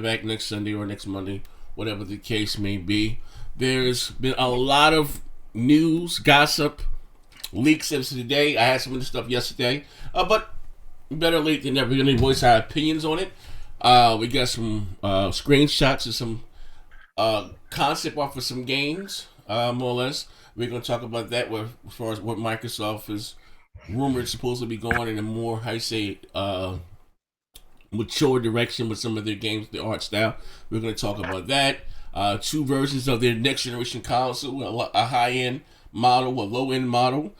back next Sunday or next Monday, whatever the case may be. There's been a lot of news, gossip, leaks since today. I had some of the stuff yesterday, but better late than never. We're going to voice our opinions on it. We got some screenshots of some concept art for some games, more or less. We're going to talk about that as far as what Microsoft is rumored supposed to be going in a more, how you say, mature direction with some of their games, their art style. We're going to talk about that. Two versions of their next generation console, a high end model, a low end model.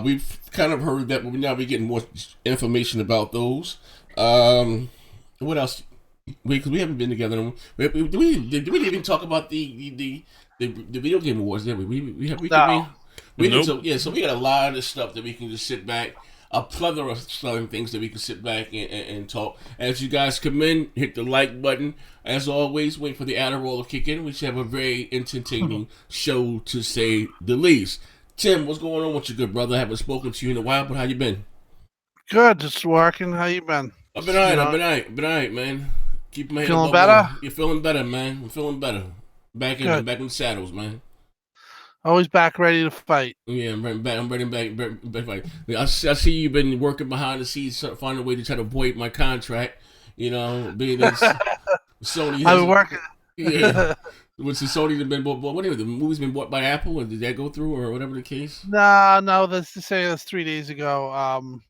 We've kind of heard that, but now we're getting more information about those. What else? Because we haven't been together. Did we even talk about the video game awards? Did No. So we got a lot of stuff that we can just sit back. A plethora of southern things that we can sit back and talk. As you guys come in, hit the like button. As always, wait for the Adderall to kick in. We should have a very entertaining show, to say the least. Tim, what's going on with you, good brother? I haven't spoken to you in a while, but how you been? Good, just working. How you been? I've been alright, man. Keep my head Feeling above better? water. You're feeling better, man. I'm feeling better. Back in the saddles, man. Always back ready to fight. Yeah, I'm ready back. I see you've been working behind the scenes, finding a way to try to avoid my contract. You know, being that Sony. I've been working. Yeah. What's the Sony that been bought? Whatever, the movie's been bought by Apple, and did that go through, or whatever the case? No, that's 3 days ago.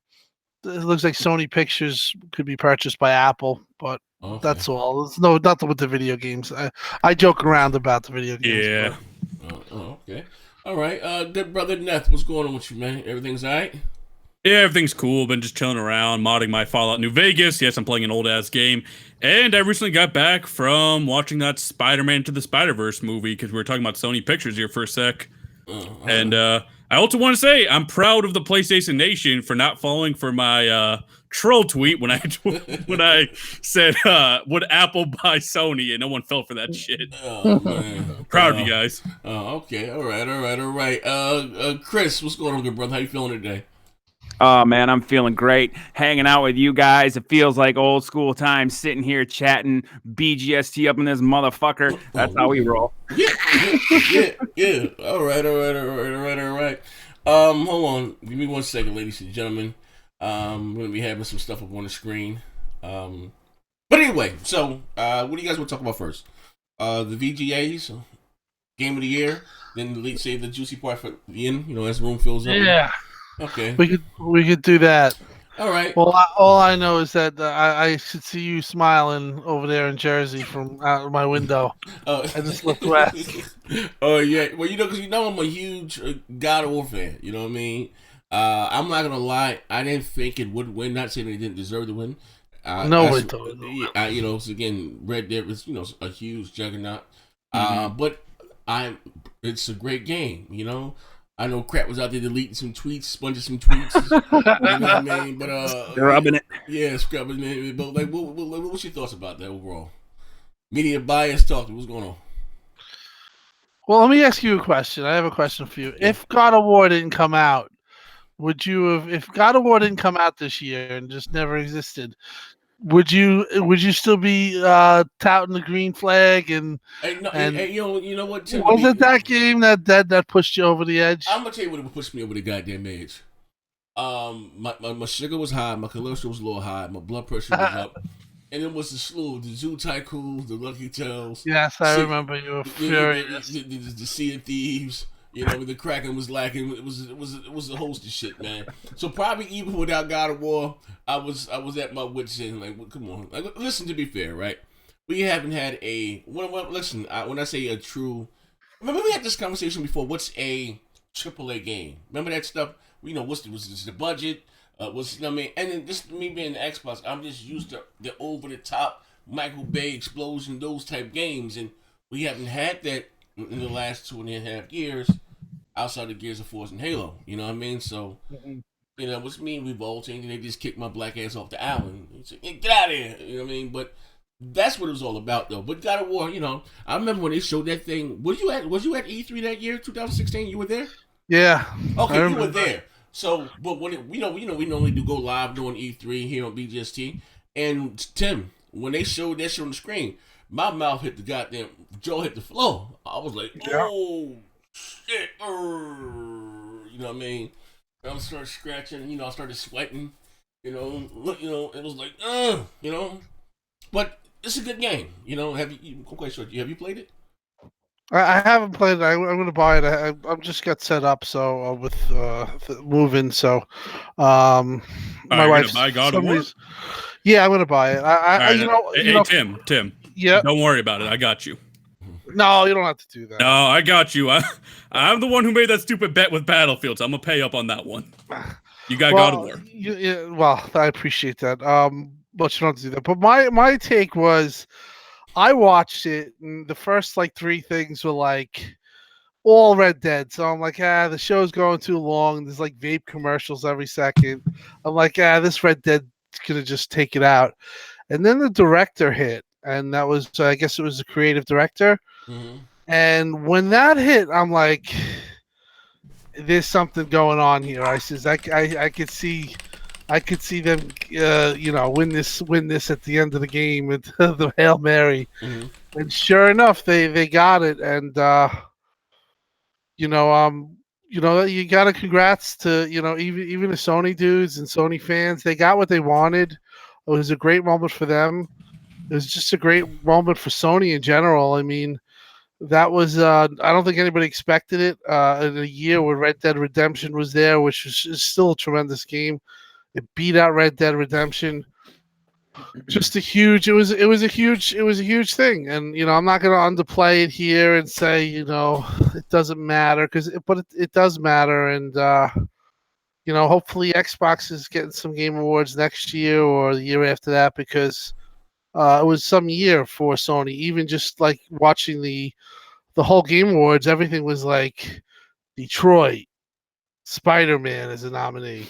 It looks like Sony Pictures could be purchased by Apple, but that's all. It's nothing with the video games. I joke around about the video games. Yeah. Okay. All right. Good brother Neth, what's going on with you, man? Everything's all right? Yeah, everything's cool. Been just chilling around, modding my Fallout New Vegas. Yes, I'm playing an old-ass game. And I recently got back from watching that Spider-Man Into the Spider-Verse movie, because we were talking about Sony Pictures here for a sec. And I also want to say I'm proud of the PlayStation Nation for not falling for my troll tweet when I said would Apple buy Sony, and no one fell for that shit. Oh man, proud of you guys. Oh, okay, all right. Chris, what's going on, good brother? How you feeling today? Oh man, I'm feeling great. Hanging out with you guys. It feels like old school times, sitting here chatting BGST up in this motherfucker. That's how we roll. Yeah. All right. Hold on. Give me 1 second, ladies and gentlemen. I'm gonna be having some stuff up on the screen. But anyway, so what do you guys want to talk about first? The VGAs, Game of the Year. Then save the juicy part for the end. You know, as the room fills up. Yeah. Okay. We could do that. All right. Well, all I know is that I should see you smiling over there in Jersey from out of my window. I just looked west. Oh yeah. Well, because I'm a huge God of War fan. You know what I mean? I'm not gonna lie. I didn't think it would win. Not saying it didn't deserve to win. Nobody told me. So again, Red Dead was a huge juggernaut. But it's a great game. You know. I know Crap was out there deleting some tweets, sponging some tweets. You know what I mean? But rubbing it. Yeah, scrubbing it. But like, what's your thoughts about that overall? Media bias, talking. What's going on? Well, let me ask you a question. I have a question for you. If God of War didn't come out, would you have? If God of War didn't come out this year and just never existed, would you still be touting the green flag and you know what? Tim, was it that game that pushed you over the edge? I'm gonna tell you what pushed me over the goddamn edge. My sugar was high, my cholesterol was a little high, my blood pressure was up, and it was the slew, the Zoo Tycoons, the Lucky Tales. Yes, I remember you were furious. The Sea of Thieves. You know, the Kraken was lacking. It was a host of shit, man. So probably even without God of War, I was at my wit's end. Like, well, come on. Like, listen, to be fair, right? We haven't had listen. When I say a true, remember we had this conversation before. What's a AAA game? Remember that stuff? You know, was the budget? And then just me being the Xbox, I'm just used to the over the top Michael Bay explosion, those type games, and we haven't had that in the last 2.5 years, outside of Gears of War and Halo. You know what I mean? So, what's me revolting, and they just kicked my black ass off the island. Said, get out of here. You know what I mean? But that's what it was all about, though. But God of War, I remember when they showed that thing. Was you at E3 that year, 2016? You were there? Yeah. Okay, you were there. So, but when we normally do go live during E3 here on BGST. And Tim, when they showed that shit on the screen, my mouth hit the goddamn jaw hit the floor. I was like, oh shit, you know what I mean? I started scratching, you know, I started sweating, you know, it was like, you know, but it's a good game, you know. I'm quite sure. Have you played it? I haven't played it. I'm going to buy it. I'm just got set up with moving. So, my wife's buy God of War? Yeah, I'm going to buy it. Hey, Tim. Yeah. Don't worry about it. I got you. No, you don't have to do that. No, I got you. I'm the one who made that stupid bet with Battlefield, so I'm gonna pay up on that one. You got God of War. Well, I appreciate that. But you don't have to do that. But my take was, I watched it, and the first like 3 things were like all Red Dead. So I'm like, the show's going too long. There's like vape commercials every second. I'm like, this Red Dead gonna just take it out. And then the director hit, and that was, I guess it was the creative director. Mm-hmm. And when that hit, I'm like, there's something going on here. I says, I could see them, win this at the end of the game with the Hail Mary. Mm-hmm. And sure enough, they got it. And you got to congrats to even the Sony dudes and Sony fans. They got what they wanted. It was a great moment for them. It was just a great moment for Sony in general. I mean, that was I don't think anybody expected it in a year where Red Dead Redemption was there, which is still a tremendous game. It beat out Red Dead Redemption. Just it was a huge thing. And I'm not going to underplay it here and say it doesn't matter, but it does matter. And hopefully Xbox is getting some Game Awards next year or the year after that, because it was some year for Sony. Even just like watching the whole Game Awards, everything was like Detroit, Spider-Man as a nominee,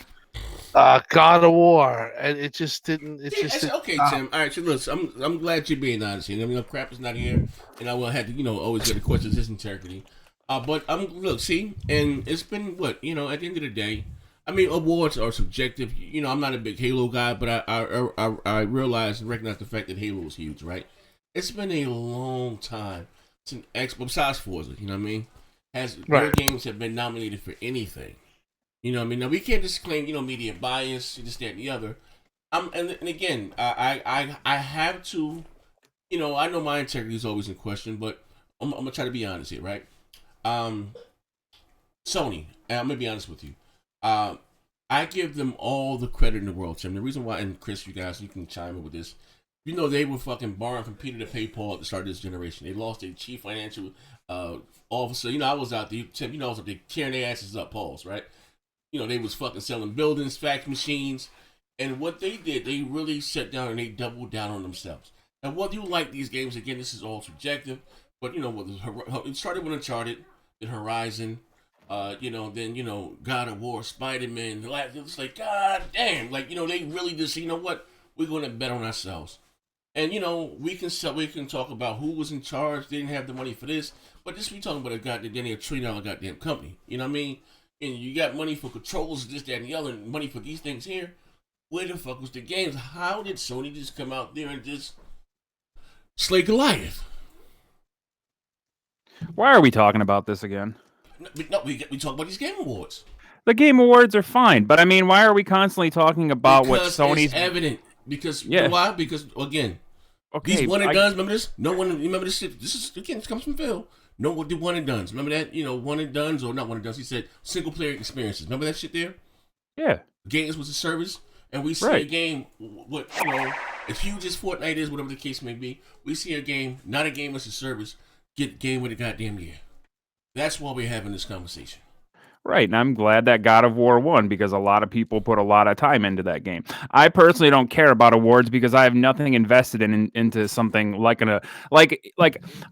God of War, and it just didn't. Okay, Tim. All right, so listen, I'm glad you're being honest here. I mean, Crap is not here, and I will have to always get to question his integrity. But and it's been what at the end of the day. I mean, awards are subjective. I'm not a big Halo guy, but I realize and recognize the fact that Halo is huge, right? It's been a long time since besides Forza, you know what I mean? Their games have been nominated for anything. You know what I mean? Now, we can't just claim, media bias, this, that, and the other. And again, I have to, I know my integrity is always in question, but I'm going to try to be honest here, right? Sony, and I'm going to be honest with you. I give them all the credit in the world, Tim. The reason why, and Chris, you guys, you can chime in with this. They were fucking borrowing from Peter to pay Paul at the start of this generation. They lost their chief financial officer. I was out there, Tim, I was out there tearing their asses up, Pauls, right? They was fucking selling buildings, fax machines. And what they did, they really sat down and they doubled down on themselves. And whether you like these games, again, this is all subjective. But, it started with Uncharted, then Horizon, then, God of War, Spider-Man. It's like, God damn. Like, they really just, what? We're going to bet on ourselves. And, we can talk about who was in charge. They didn't have the money for this. But this, we talking about a $1 trillion goddamn company. You know what I mean? And you got money for controllers, this, that, and the other, and money for these things here. Where the fuck was the games? How did Sony just come out there and just slay Goliath? Why are we talking about this again? No, we talk about these Game Awards. The Game Awards are fine, but I mean, why are we constantly talking about what Sony's... It's evident. Because, you know why? Because, again, these one and dones, remember this? Remember this shit? This comes from Phil. No, what did one and dones? Remember that? One and dones, or not one and dones. He said single player experiences. Remember that shit there? Yeah. Games was a service, and we see a game. What as huge as Fortnite is, whatever the case may be, we see a game, not a game as a service, get game with a goddamn year. That's why we're having this conversation. Right, and I'm glad that God of War won, because a lot of people put a lot of time into that game. I personally don't care about awards because I have nothing invested into something like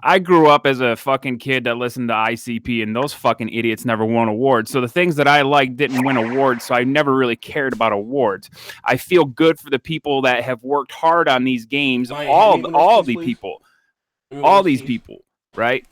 I grew up as a fucking kid that listened to ICP, and those fucking idiots never won awards. So the things that I like didn't win awards, so I never really cared about awards. I feel good for the people that have worked hard on these games, all these people, right?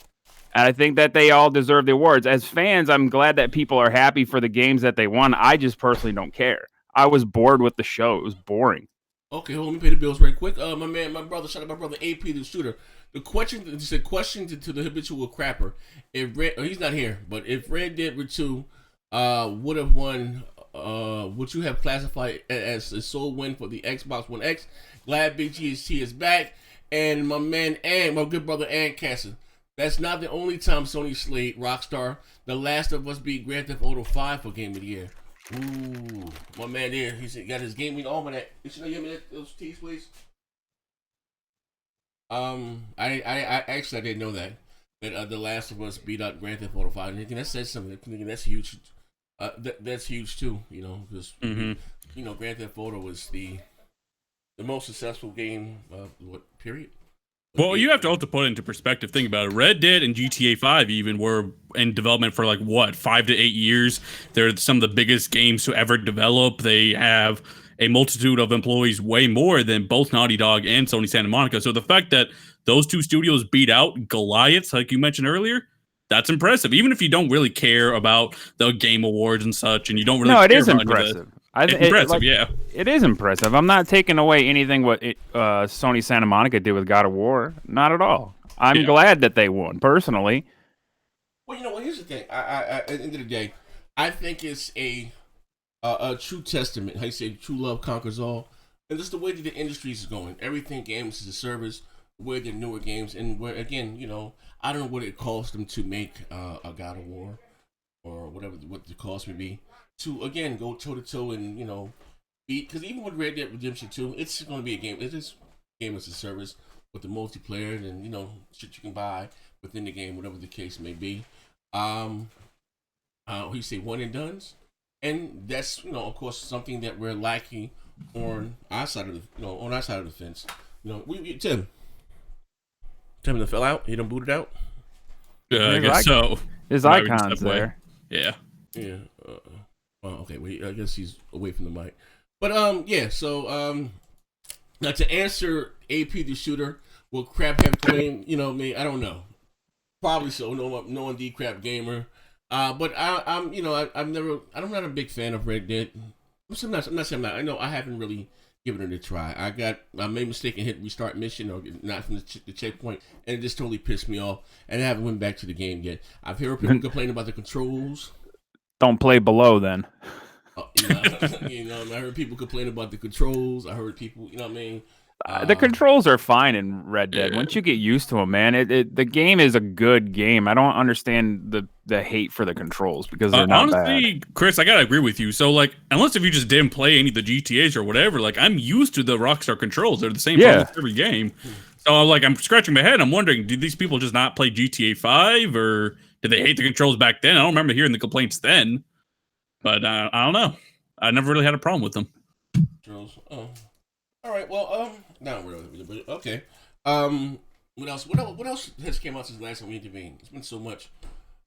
And I think that they all deserve the awards. As fans, I'm glad that people are happy for the games that they won. I just personally don't care. I was bored with the show. It was boring. Okay, hold on, let me pay the bills right quick. My brother, shout out my brother AP the Shooter. the question. It's a question to the habitual crapper. If he's not here, but if Red Dead 2 would have won, would you have classified as a sole win for the Xbox One X? Glad BGST is back, and my man and my good brother Anaconda. That's not the only time Sony slayed Rockstar. The Last of Us beat Grand Theft Auto 5 for Game of the Year. Ooh, my man there, he's got his gaming almanac. You should give me those teas, please. I actually I didn't know that The Last of Us beat out Grand Theft Auto 5. And that says something. That's huge. That's huge too. You know, because you know Grand Theft Auto was the most successful game of what period. Well, you have to also put it into perspective. Think about it. Red Dead and GTA 5 even were in development for like, what, 5 to 8 years. They're some of the biggest games to ever develop. They have a multitude of employees, way more than both Naughty Dog and Sony Santa Monica. So the fact that those two studios beat out Goliaths, like you mentioned earlier, that's impressive. Even if you don't really care about the game awards and such, and you don't really care it is about impressive. It's impressive, yeah. It is impressive. I'm not taking away anything what Sony Santa Monica did with God of War. Not at all. I'm glad that they won, personally. Well, you know what? Here's the thing. At the end of the day, I think it's a true testament. How you say true love conquers all. And this is the way that the industry is going. Everything games is a service, where the newer games, and where, again, you know, I don't know what it costs them to make a God of War or whatever what the cost may be. To again go toe to toe and, you know, beat, because even with Red Dead Redemption 2, it's going to be a game. It's just game as a service with the multiplayer and, you know, shit you can buy within the game, whatever the case may be. You say one and dones, and that's, you know, of course, something that we're lacking on our side of the, you know, on our side of the fence. You know, Tim that fell out. He done booted out. I guess so. His icon's there. Yeah. Yeah. Okay. Well, I guess he's away from the mic. But yeah. So now to answer AP the shooter, will Crap have claim? You know, me. I don't know. Probably so. No, indeed, Crapgamer. But I'm you know, I'm not a big fan of Red Dead. I'm not saying I'm not. I know I haven't really given it a try. I made a mistake and hit restart mission or not from the checkpoint, and it just totally pissed me off. And I haven't went back to the game yet. I've heard people complain about the controls. Don't play below then. You know, I heard people complain about the controls. I heard people, you know what I mean? The controls are fine in Red Dead. Once you get used to them, man, the game is a good game. I don't understand the hate for the controls because they're not honestly, bad. Chris, I gotta agree with you. So, like, unless if you just didn't play any of the GTAs or whatever, like, I'm used to the Rockstar controls. They're the same for every game. So, like, I'm scratching my head. I'm wondering, did these people just not play GTA 5, or did they hate the controls back then? I don't remember hearing the complaints then. But I don't know. I never really had a problem with them. Controls. Oh. All right. Well, not really, but okay. What else? What else has came out since the last time we intervened? It's been so much.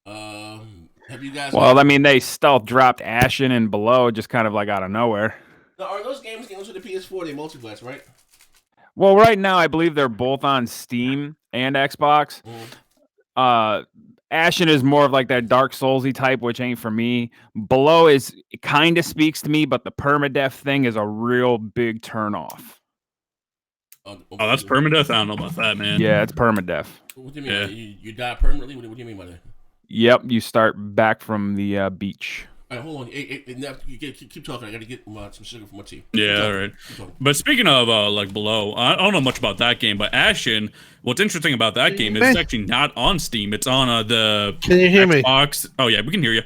Have you guys? Well, I mean, they stealth dropped Ashen and Below just kind of like out of nowhere. Now, are those games with the PS4? They multiplayer, right? Well, right now I believe they're both on Steam and Xbox. Ashen is more of like that Dark Soulsy type, which ain't for me. Below it kind of speaks to me, but the permadeath thing is a real big turnoff. Oh, that's permadeath? I don't know about that, man. Yeah, it's permadeath. What do you mean? You die permanently? What do you mean by that? Yep, you start back from the beach. All right, hold on. You keep talking. I got to get some sugar for my tea. Yeah, all right. But speaking of like Below, I don't know much about that game, but Ashen, what's interesting about that game is it's actually not on Steam. It's on the Can you hear Xbox. me? Oh yeah, we can hear you.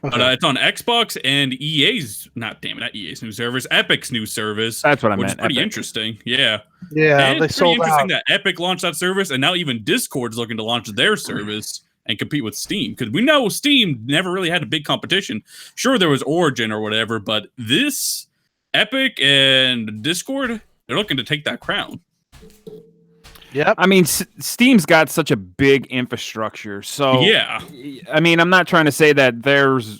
Okay. But it's on Xbox and EA's, not EA's new service, Epic's new service. That's what I which meant. is pretty Epic. interesting. Yeah. Yeah, and they it's pretty sold interesting out. that Epic launched that service, and now even Discord's looking to launch their service and compete with Steam, because we know Steam never really had a big competition. Sure, there was Origin or whatever, but this Epic and Discord, they're looking to take that crown. Yep. I mean, Steam's got such a big infrastructure, so yeah. I mean, I'm not trying to say that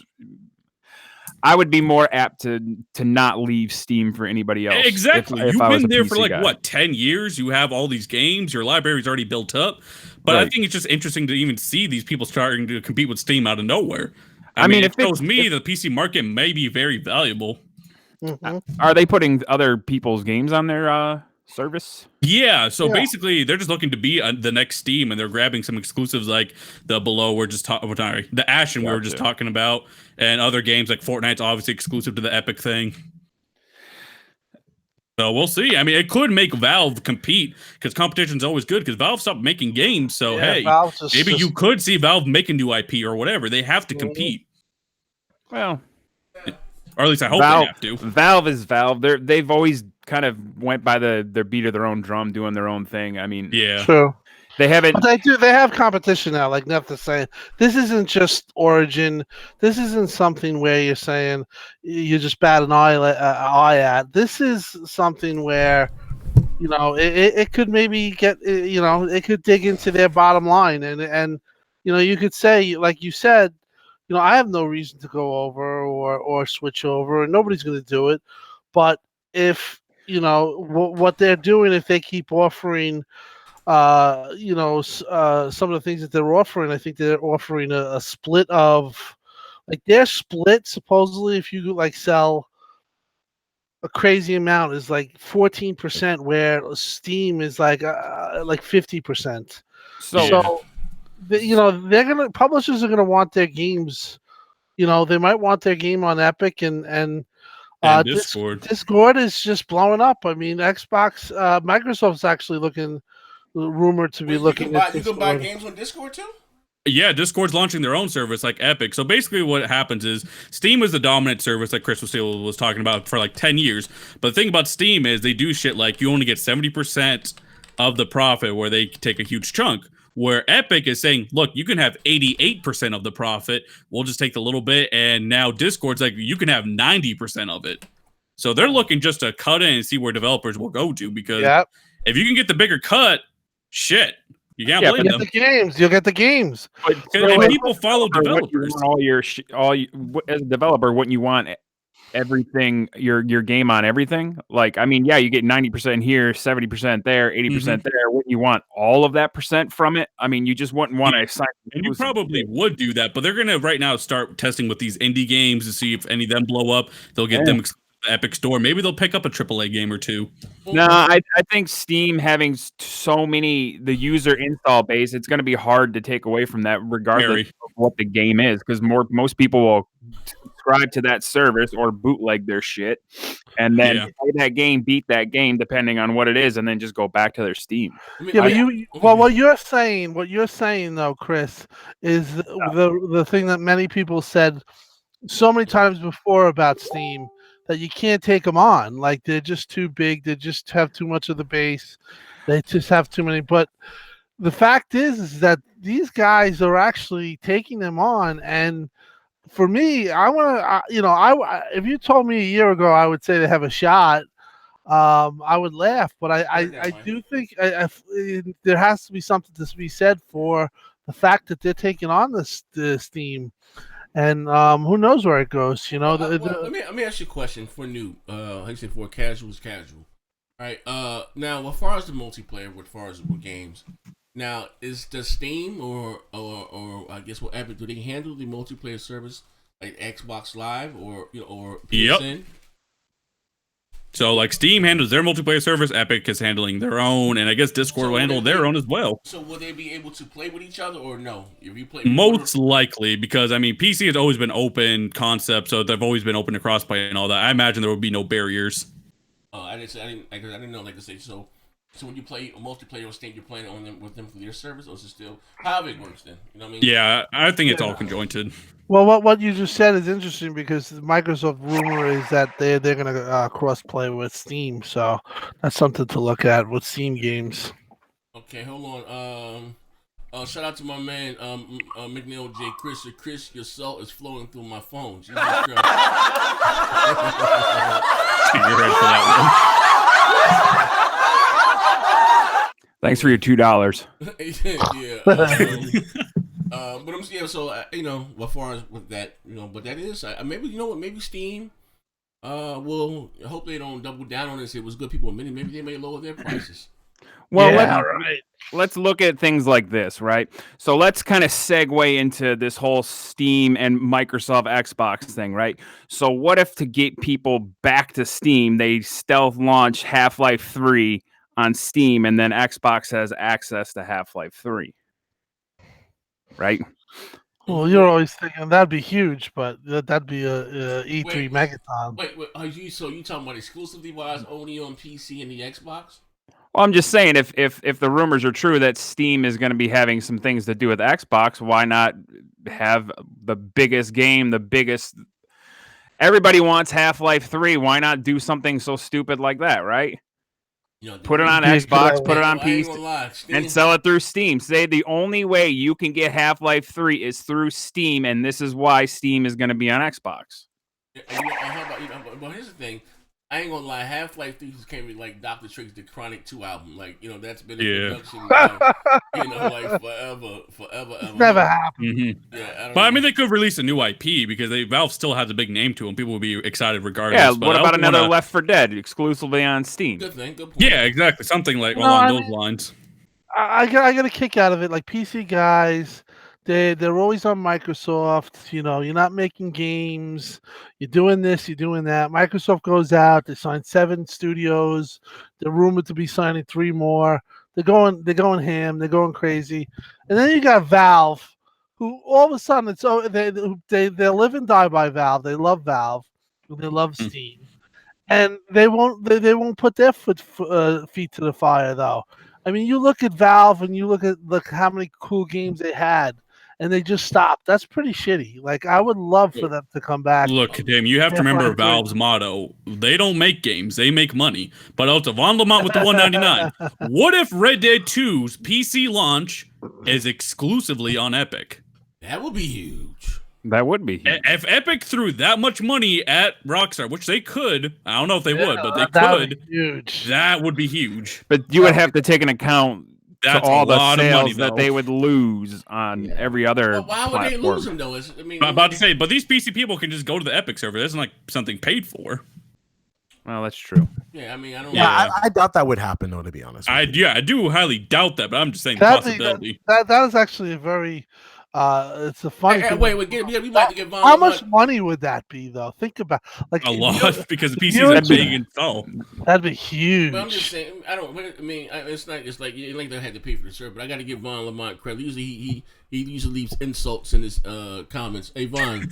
I would be more apt to not leave Steam for anybody else. Exactly. If You've I was been a there PC for like, guy. what, 10 years? You have all these games. Your library's already built up. But I think it's just interesting to even see these people starting to compete with Steam out of nowhere. I mean, it shows me the PC market may be very valuable. Mm-hmm. Are they putting other people's games on their service. Yeah, so Yeah. basically they're just looking to be the next Steam, and they're grabbing some exclusives like the Below we're just talking, the Ashen we were just talking about, and other games like Fortnite's obviously exclusive to the Epic thing. So we'll see. I mean, it could make Valve compete because competition's always good because Valve stopped making games. So hey, maybe you could see Valve make a new IP or whatever. They have to compete. Well, or at least I hope Valve, they have to. Valve is Valve. They've always kind of went by their beat of their own drum, doing their own thing. I mean, yeah, true. They haven't. But they have competition now. Like Neff is saying, this isn't just Origin. This isn't something where you're saying you just bat an eye at. This is something where, you know, it could maybe get, you know, it could dig into their bottom line, and you know, you could say, like you said, you know, I have no reason to go over or switch over, and nobody's going to do it. But if you know what they're doing, if they keep offering. You know, some of the things that they're offering, I think they're offering a split of, like their split supposedly, if you like sell a crazy amount, is like 14%, where Steam is like 50%. So you know, publishers are gonna want their games. You know, they might want their game on Epic and Discord. Discord is just blowing up. I mean, Xbox, Microsoft's actually rumored to be looking at Discord. You can buy games on Discord too? Yeah, Discord's launching their own service like Epic. So basically what happens is Steam is the dominant service like Chris was talking about for like 10 years. But the thing about Steam is they do shit like you only get 70% of the profit where they take a huge chunk. Where Epic is saying, look, you can have 88% of the profit. We'll just take the little bit. And now Discord's like, you can have 90% of it. So they're looking just to cut in and see where developers will go to. Because if you can get the bigger cut, shit, you can't blame them. You'll get the games. And people follow developers. As a developer, wouldn't you want everything, your game on everything? Like, I mean, yeah, you get 90% here, 70% there, 80% there. Wouldn't you want all of that percent from it? I mean, you just wouldn't want to assign. And you probably would do that, but they're going to right now start testing with these indie games to see if any of them blow up. They'll get them to the Epic Store. Maybe they'll pick up a AAA game or two. No, I think Steam having so many, the user install base, it's going to be hard to take away from that regardless of what the game is, because most people will subscribe to that service or bootleg their shit and then play that game, beat that game depending on what it is, and then just go back to their Steam. But what you're saying though, Chris, is the thing that many people said so many times before about Steam, that you can't take them on. Like, they're just too big. They just have too much of the base. They just have too many. But the fact is that these guys are actually taking them on. And for me, I want to, if you told me a year ago, I would say they have a shot. I would laugh. But I do think there has to be something to be said for the fact that they're taking on the Steam. And who knows where it goes? You know. Let me ask you a question for new. Like I said, for casual is casual. All right. Now, as far as the multiplayer, as far as with games, now is the Steam or I guess what Epic, do they handle the multiplayer service like Xbox Live or PSN? Yep. So, like, Steam handles their multiplayer service, Epic is handling their own, and I guess Discord will handle their own as well. So, will they be able to play with each other, or no? If you play most likely, because, I mean, PC has always been open concept, so they've always been open to crossplay and all that. I imagine there would be no barriers. I didn't know, like I say, so when you play a multiplayer on Steam, you're playing on them with them for their service, or is it still how it works then? You know what I mean? Yeah, I think it's all conjointed. Well, what you just said is interesting because the Microsoft rumor is that they're going to cross play with Steam, so that's something to look at with Steam games. Okay, hold on. Shout out to my man McNeil J. Chris, your salt is flowing through my phone. Jesus Christ. You're ready for that one. Thanks for your $2. But I'm so as far as with that, but that is maybe Steam will, I hope they don't double down on this. It was good people admitting maybe they may lower their prices. Well, let's look at things like this, right? So let's kind of segue into this whole Steam and Microsoft Xbox thing, right? So what if to get people back to Steam, they stealth launch Half-Life 3 on Steam, and then Xbox has access to Half-Life 3. Right? Well, you're always thinking that'd be huge, but that'd be a E3 megaton. Wait, so you talking about exclusively wise only on PC and the Xbox? Well, I'm just saying, if the rumors are true that Steam is going to be having some things to do with Xbox, why not have the biggest game, the biggest... Everybody wants Half-Life 3. Why not do something so stupid like that, right? Put it on Xbox, put it on PC, and sell it through Steam. Say the only way you can get Half-Life 3 is through Steam, and this is why Steam is going to be on Xbox. Well, here's the thing. I ain't gonna lie, Half-Life 3 came with like Dr. Drake's The Chronic 2 album. Like, that's been in production, like forever. Never happened. Mm-hmm. Yeah, but I mean, they could release a new IP because Valve still has a big name to them. People will be excited regardless. Yeah, what about another Left 4 Dead exclusively on Steam? Good thing, good point. Yeah, exactly. Something like along those lines. I got a kick out of it. Like PC guys, they're always on Microsoft. You're not making games. You're doing this. You're doing that. Microsoft goes out. They sign 7 studios. They're rumored to be signing 3 more. They're going ham. They're going crazy. And then you got Valve, who all of a sudden they live and die by Valve. They love Valve. They love Steam, and they won't put their feet to the fire though. I mean, you look at Valve and you look how many cool games they had, and they just stopped. That's pretty shitty. Like, I would love for them to come back. Look, Dame, you have to remember Valve's motto. They don't make games. They make money. But out of Von Lamont with the $199. What if Red Dead 2's PC launch is exclusively on Epic? That would be huge. That would be huge. If Epic threw that much money at Rockstar, which they could, I don't know if they would, but they could. Huge. That would be huge. But you would have to take an account to all the sales money, that they would lose on every other why would they lose them, though? I'm about to say, but these PC people can just go to the Epic server. That's like something paid for. Well, that's true. Yeah, I mean, I don't. Yeah, I doubt that would happen, though. To be honest, I do highly doubt that, but I'm just saying the possibility. That is actually a very. It's a funny. Wait, we might to get Von. How much money would that be, though? Think about a lot because the PCs are big and so. That'd be huge. But I'm just saying, it's not. It's like you they had to pay for the server, but I got to give Von Lamont credit. Usually he usually leaves insults in his comments. Hey Von,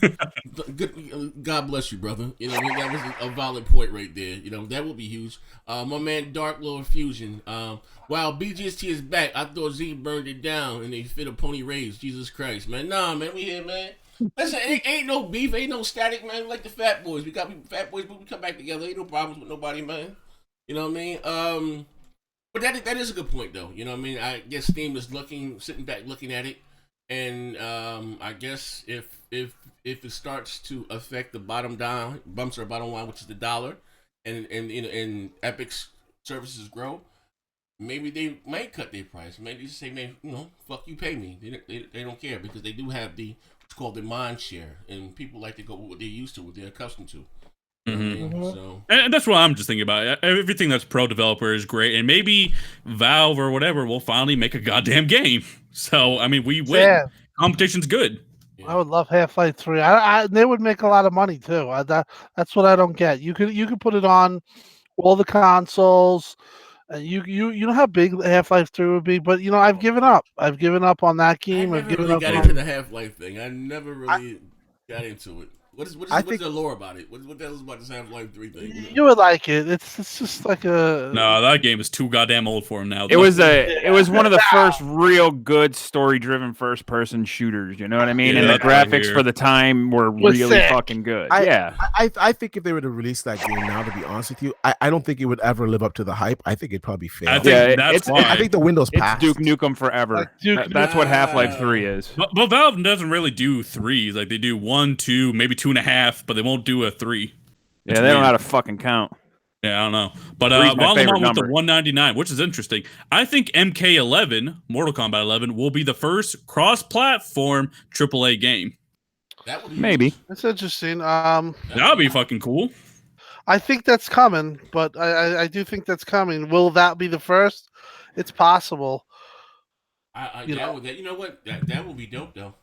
God bless you, brother. That was a valid point right there. That would be huge. My man Dark Lord Fusion. Wow, BGST is back. I thought Z burned it down and they fit a pony raise. Jesus Christ, man. Nah, man, we here, man. Listen, ain't no beef, ain't no static, man. We like the Fat Boys. We got Fat Boys, but we come back together. Ain't no problems with nobody, man. You know what I mean? But that is a good point, though. You know what I mean? I guess Steam is sitting back, looking at it, and I guess if it starts to affect the bottom line, which is the dollar, and Epic's services grow. Maybe they might cut their price. Maybe just say, man, fuck you, pay me. They don't care because they do have what's called the mind share, and people like to go with what they're used to, what they're accustomed to. So. And that's what I'm just thinking about. Everything that's pro developer is great, and maybe Valve or whatever will finally make a goddamn game. So I mean, we win. Yeah. Competition's good. I would love Half-Life 3. They would make a lot of money too. That's what I don't get. You could put it on all the consoles. You know how big Half-Life 3 would be, but I've given up. I've given up on that game. I've given up got into the Half-Life thing. I never really got into it. What's the lore about it? What the hell is about this Half-Life 3 thing? You would like it. It's just like a. No, that game is too goddamn old for him now. It was one of the first real good story-driven first-person shooters. You know what I mean? And the graphics for the time were really fucking good. I think if they were to release that game now, to be honest with you, I don't think it would ever live up to the hype. I think it'd probably fail. I think that's why. I think the Windows passed. It's Duke Nukem forever. That's what Half-Life 3 is. But Valve doesn't really do 3s. Like they do 1, 2, maybe 2.5, but they won't do a 3. They don't know how to fucking count. Yeah, I don't know. But while I'm on with the 199, which is interesting, I think MK11, Mortal Kombat 11, will be the first cross-platform AAA game. That would be maybe. That's interesting. That'd be fucking cool. I think that's coming, but I do think that's coming. Will that be the first? It's possible. You know what? That will be dope, though.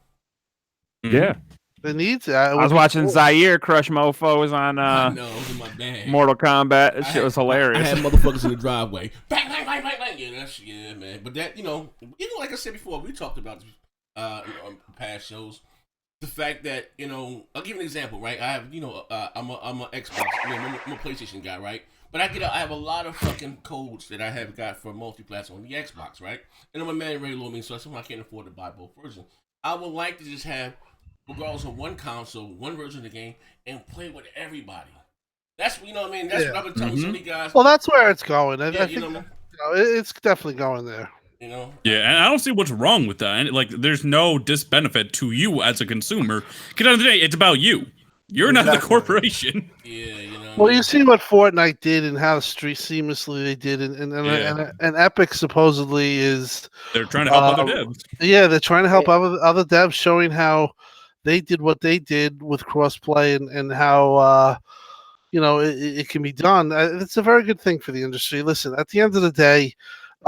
Yeah. It needs it. I was watching Zaire crush mofos on in my bag. Mortal Kombat. That shit was hilarious. I had motherfuckers in the driveway. Bang, bang, bang, Yeah, man. But that, like I said before, we talked about on past shows. The fact that I'll give you an example, right? I have, I'm a Xbox, I'm a PlayStation guy, right? But I have a lot of fucking codes that I have got for multi-platform on the Xbox, right? And I'm a man very low means, so I can't afford to buy both versions. I would like to just have, regardless of one console, one version of the game, and play with everybody. That's what I mean. That's what I've been telling so many guys. Well, that's where it's going. I think it's definitely going there. Yeah, and I don't see what's wrong with that. And, like, there's no disbenefit to you as a consumer. Because at the end of the day, it's about you. You're not the corporation. Yeah, Well, you see what Fortnite did and how seamlessly they did, and Epic supposedly is. They're trying to help other devs. Yeah, they're trying to help other devs, showing how they did what they did with crossplay and how it can be done. It's a very good thing for the industry. Listen, at the end of the day,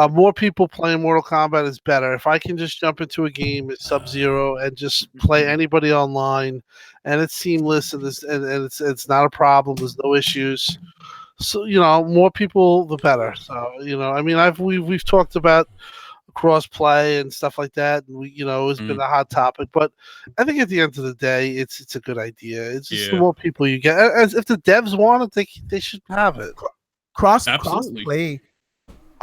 more people playing Mortal Kombat is better. If I can just jump into a game with Sub-Zero and just play anybody online, and it's seamless and it's not a problem. There's no issues. So more people, the better. So we've talked about cross-play and stuff like that, and it's been a hot topic. But I think at the end of the day, it's a good idea. It's just the more people you get. As if the devs want it, they should have it. Cross-play.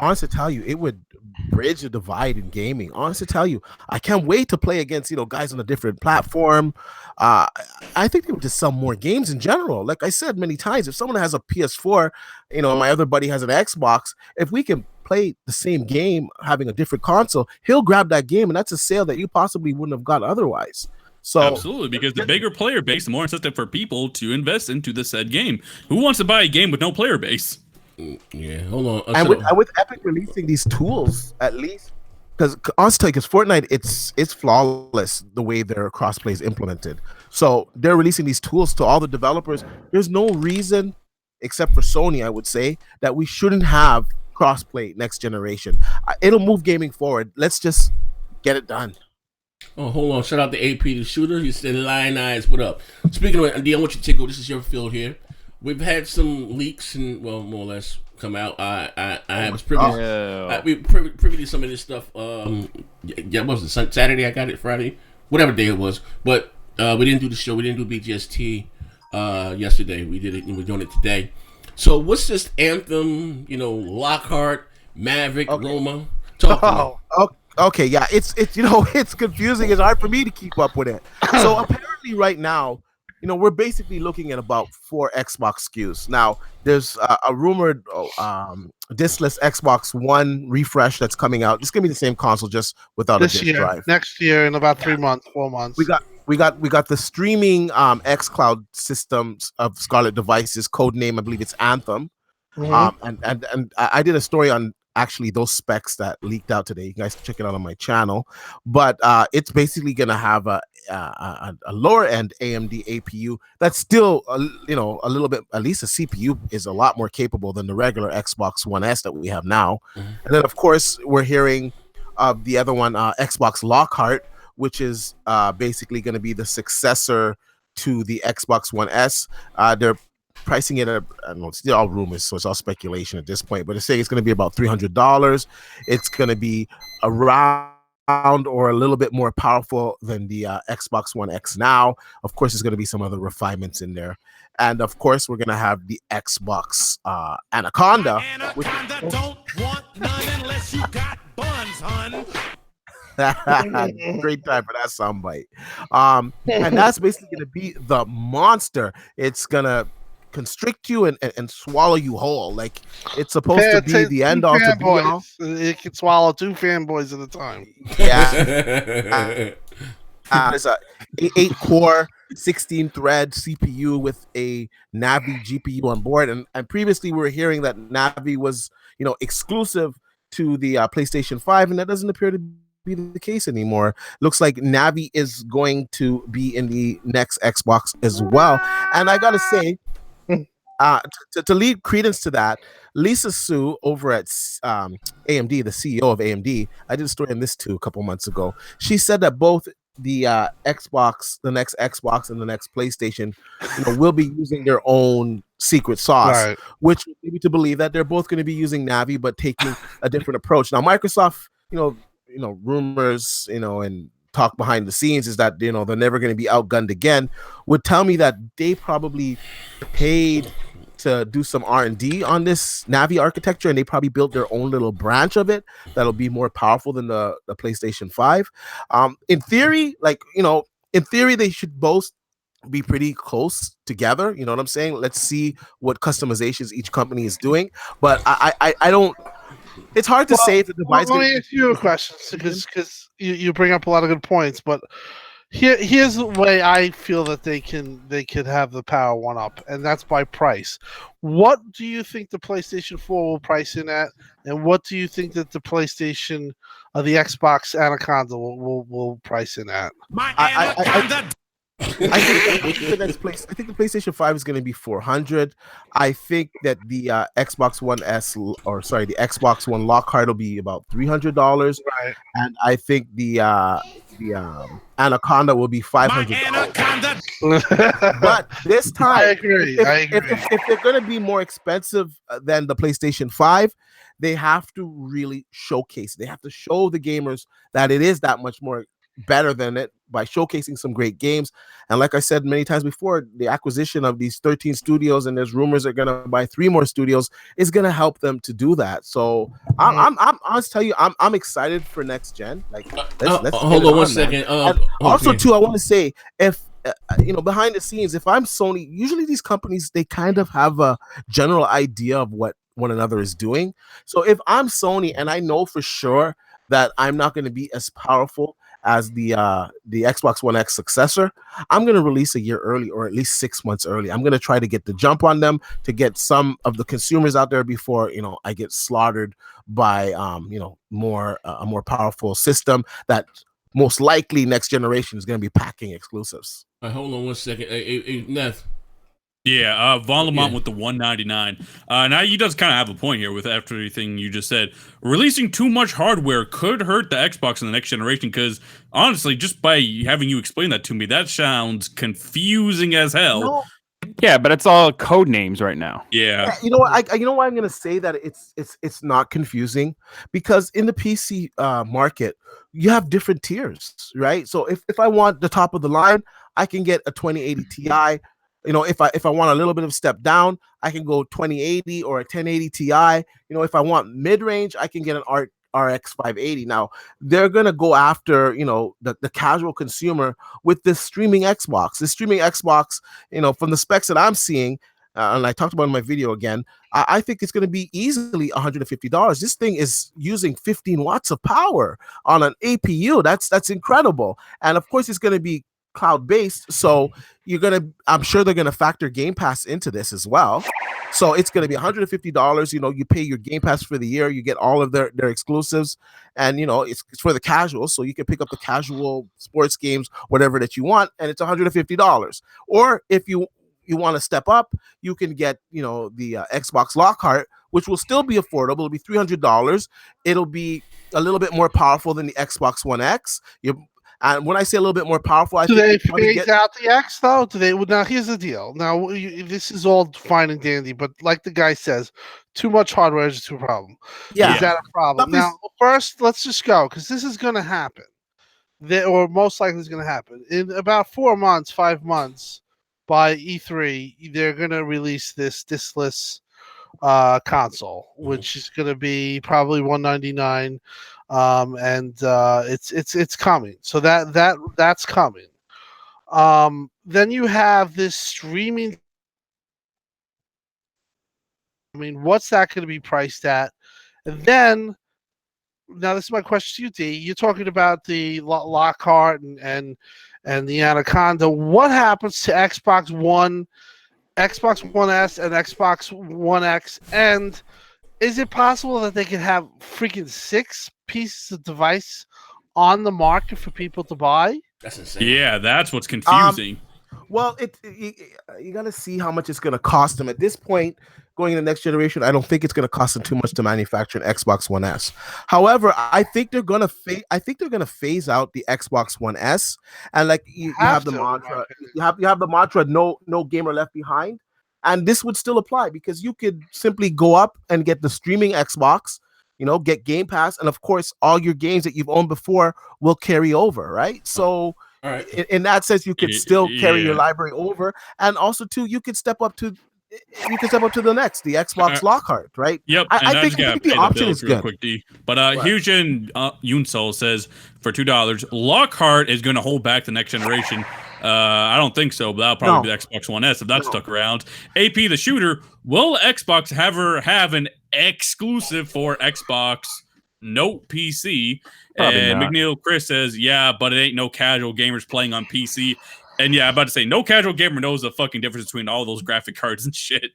Honestly, tell you, it would bridge the divide in gaming. Honestly, tell you, I can't wait to play against guys on a different platform. I think they would just sell more games in general. Like I said many times, if someone has a PS4, my other buddy has an Xbox, if we can play the same game having a different console, he'll grab that game, and that's a sale that you possibly wouldn't have got otherwise. So absolutely, because the bigger player base, the more incentive for people to invest into the said game. Who wants to buy a game with no player base? Yeah, hold on. And with Epic releasing these tools, at least, because honestly, because Fortnite, it's flawless the way their crossplay is implemented. So they're releasing these tools to all the developers. There's no reason, except for Sony, I would say, that we shouldn't have crossplay next generation. It'll move gaming forward. Let's just get it done. Oh, hold on. Shout out to AP the shooter. He said, "Lion Eyes, what up?" Speaking of, D, I want you to take over. This is your field here. We've had some leaks and, well, more or less come out. I was privy to some of this stuff. What was it, Saturday? I got it Friday, whatever day it was. But we didn't do the show. We didn't do BGST yesterday. We did it, and we're doing it today. So what's this Anthem? Lockhart, Maverick, Roma. Okay, yeah, it's it's confusing. It's hard for me to keep up with it. So apparently, right now, we're basically looking at about 4 Xbox SKUs. Now, there's a rumored diskless Xbox One refresh that's coming out. It's gonna be the same console, just without a disk drive. Next year, in about 4 months. We got the streaming xCloud systems of Scarlett devices. Codename, I believe it's Anthem. And I did a story on actually those specs that leaked out today. You guys can check it out on my channel. But it's basically gonna have a lower end AMD APU that's still a little bit, at least the CPU is a lot more capable than the regular Xbox One S that we have now. And then of course we're hearing of the other one, Xbox Lockhart, which is basically going to be the successor to the Xbox One S. They're pricing it at, I don't know, it's all rumors, so it's all speculation at this point, but they're saying it's going to be about $300. It's going to be around or a little bit more powerful than the Xbox One X now. Of course, there's going to be some other refinements in there. And of course, we're going to have the Xbox Anaconda. Anaconda don't want none unless you got buns, hun. Great time for that soundbite. And that's basically going to be the monster. It's going to constrict you and swallow you whole. Like, it's supposed to be the end all to be all. It can swallow 2 fanboys at a time. Yeah. There's a 8-core 16-thread CPU with a Navi GPU on board, and previously we were hearing that Navi was exclusive to the PlayStation 5, and that doesn't appear to be the case anymore. Looks like Navi is going to be in the next Xbox as well. And I gotta say, to lead credence to that, Lisa Su over at AMD, the CEO of AMD, I did a story on this too a couple months ago. She said that both the Xbox, the next Xbox and the next PlayStation, will be using their own secret sauce, Right. which would lead me to believe that they're both going to be using Navi, but taking a different approach. Now, Microsoft, rumors, and talk behind the scenes is that they're never going to be outgunned again. Would tell me that they probably paid to do some R&D on this Navi architecture, and they probably built their own little branch of it that'll be more powerful than the PlayStation 5. In theory, they should both be pretty close together. You know what I'm saying? Let's see what customizations each company is doing. But I don't. It's hard to say if the device. Let me ask you a question, because you bring up a lot of good points. But here's the way I feel that they could have the power one up, and that's by price. What do you think the PlayStation 4 will price in at, and what do you think that the PlayStation, the Xbox Anaconda will price in at? My Anaconda. I think the PlayStation 5 is going to be $400. I think that the Xbox One S, the Xbox One Lockhart will be about $300. Right. And I think the Anaconda will be $500. But this time, I agree. If they're going to be more expensive than the PlayStation 5, they have to really showcase. They have to show the gamers that it is that much more better than it by showcasing some great games. And like I said many times before, the acquisition of these 13 studios, and there's rumors they're gonna buy 3 more studios, is gonna help them to do that. So I'm tell you, I'm excited for next gen. Like, let's hold on one second. Also, too, I want to say, if behind the scenes, if I'm Sony, usually these companies, they kind of have a general idea of what one another is doing. So if I'm Sony and I know for sure that I'm not going to be as powerful as the Xbox One X successor, I'm going to release a year early, or at least 6 months early. I'm going to try to get the jump on them, to get some of the consumers out there before I get slaughtered by a more powerful system that most likely next generation is going to be packing exclusives. Hold on one second. Hey, Neth. Yeah, Von Lamont with the 199. Now you does kind of have a point here with after everything you just said. Releasing too much hardware could hurt the Xbox in the next generation, because honestly, just by having you explain that to me, that sounds confusing as hell. No. Yeah, but it's all code names right now. Yeah. You know what? You know why I'm going to say that it's not confusing? Because in the PC market, you have different tiers, right? So if I want the top of the line, I can get a 2080 Ti. If I want a little bit of step down, I can go 2080 or a 1080 Ti. If I want mid range, I can get an RX 580. Now they're gonna go after the casual consumer with this streaming Xbox. This streaming Xbox, from the specs that I'm seeing, and I talked about in my video again, I think it's going to be easily $150. This thing is using 15 watts of power on an APU. That's incredible. And of course, it's going to be cloud-based, so I'm sure they're going to factor Game Pass into this as well. So it's going to be $150. You pay your Game Pass for the year, you get all of their exclusives, and it's for the casual, so you can pick up the casual sports games, whatever that you want, and it's $150. Or if you want to step up, you can get the Xbox Lockhart, which will still be affordable. It'll be $300. It'll be a little bit more powerful than the Xbox One X. And when I say a little bit more powerful, do they phase out the X though? Now here's the deal. Now this is all fine and dandy, but like the guy says, too much hardware is a problem. Yeah, is that a problem? Now first, let's just go, because this is going to happen. Or most likely is going to happen in about 5 months. By E3, they're going to release this diskless console, which is going to be probably $199. And it's coming. So that's coming. Then you have this streaming. I mean, what's that going to be priced at? And then, now this is my question to you, D. You're talking about the Lockhart and the Anaconda. What happens to Xbox One S, and Xbox One X? And is it possible that they could have freaking 6 pieces of device on the market for people to buy? That's insane. Yeah, that's what's confusing. Well, you got to see how much it's going to cost them. At this point, going into the next generation, I don't think it's going to cost them too much to manufacture an Xbox One S. However, I think they're going to phase out the Xbox One S, and like you have the mantra, you have the mantra, no gamer left behind. And this would still apply because you could simply go up and get the streaming Xbox, get Game Pass, and of course, all your games that you've owned before will carry over, right? So, All right. in that sense, you could still carry your Yeah. library over, and also too, you could step up to the next, the Xbox Lockhart, right? Yep, I think the option is good. Quick D. But Hugin Yunsol says for $2, Lockhart is going to hold back the next generation. I don't think so, but that'll probably be the Xbox One S if that stuck around. AP the shooter, will Xbox ever have an exclusive for Xbox? No PC. Probably And not. McNeil Chris says, yeah, but it ain't no casual gamers playing on PC. And yeah, I'm about to say, no casual gamer knows the fucking difference between all those graphic cards and shit.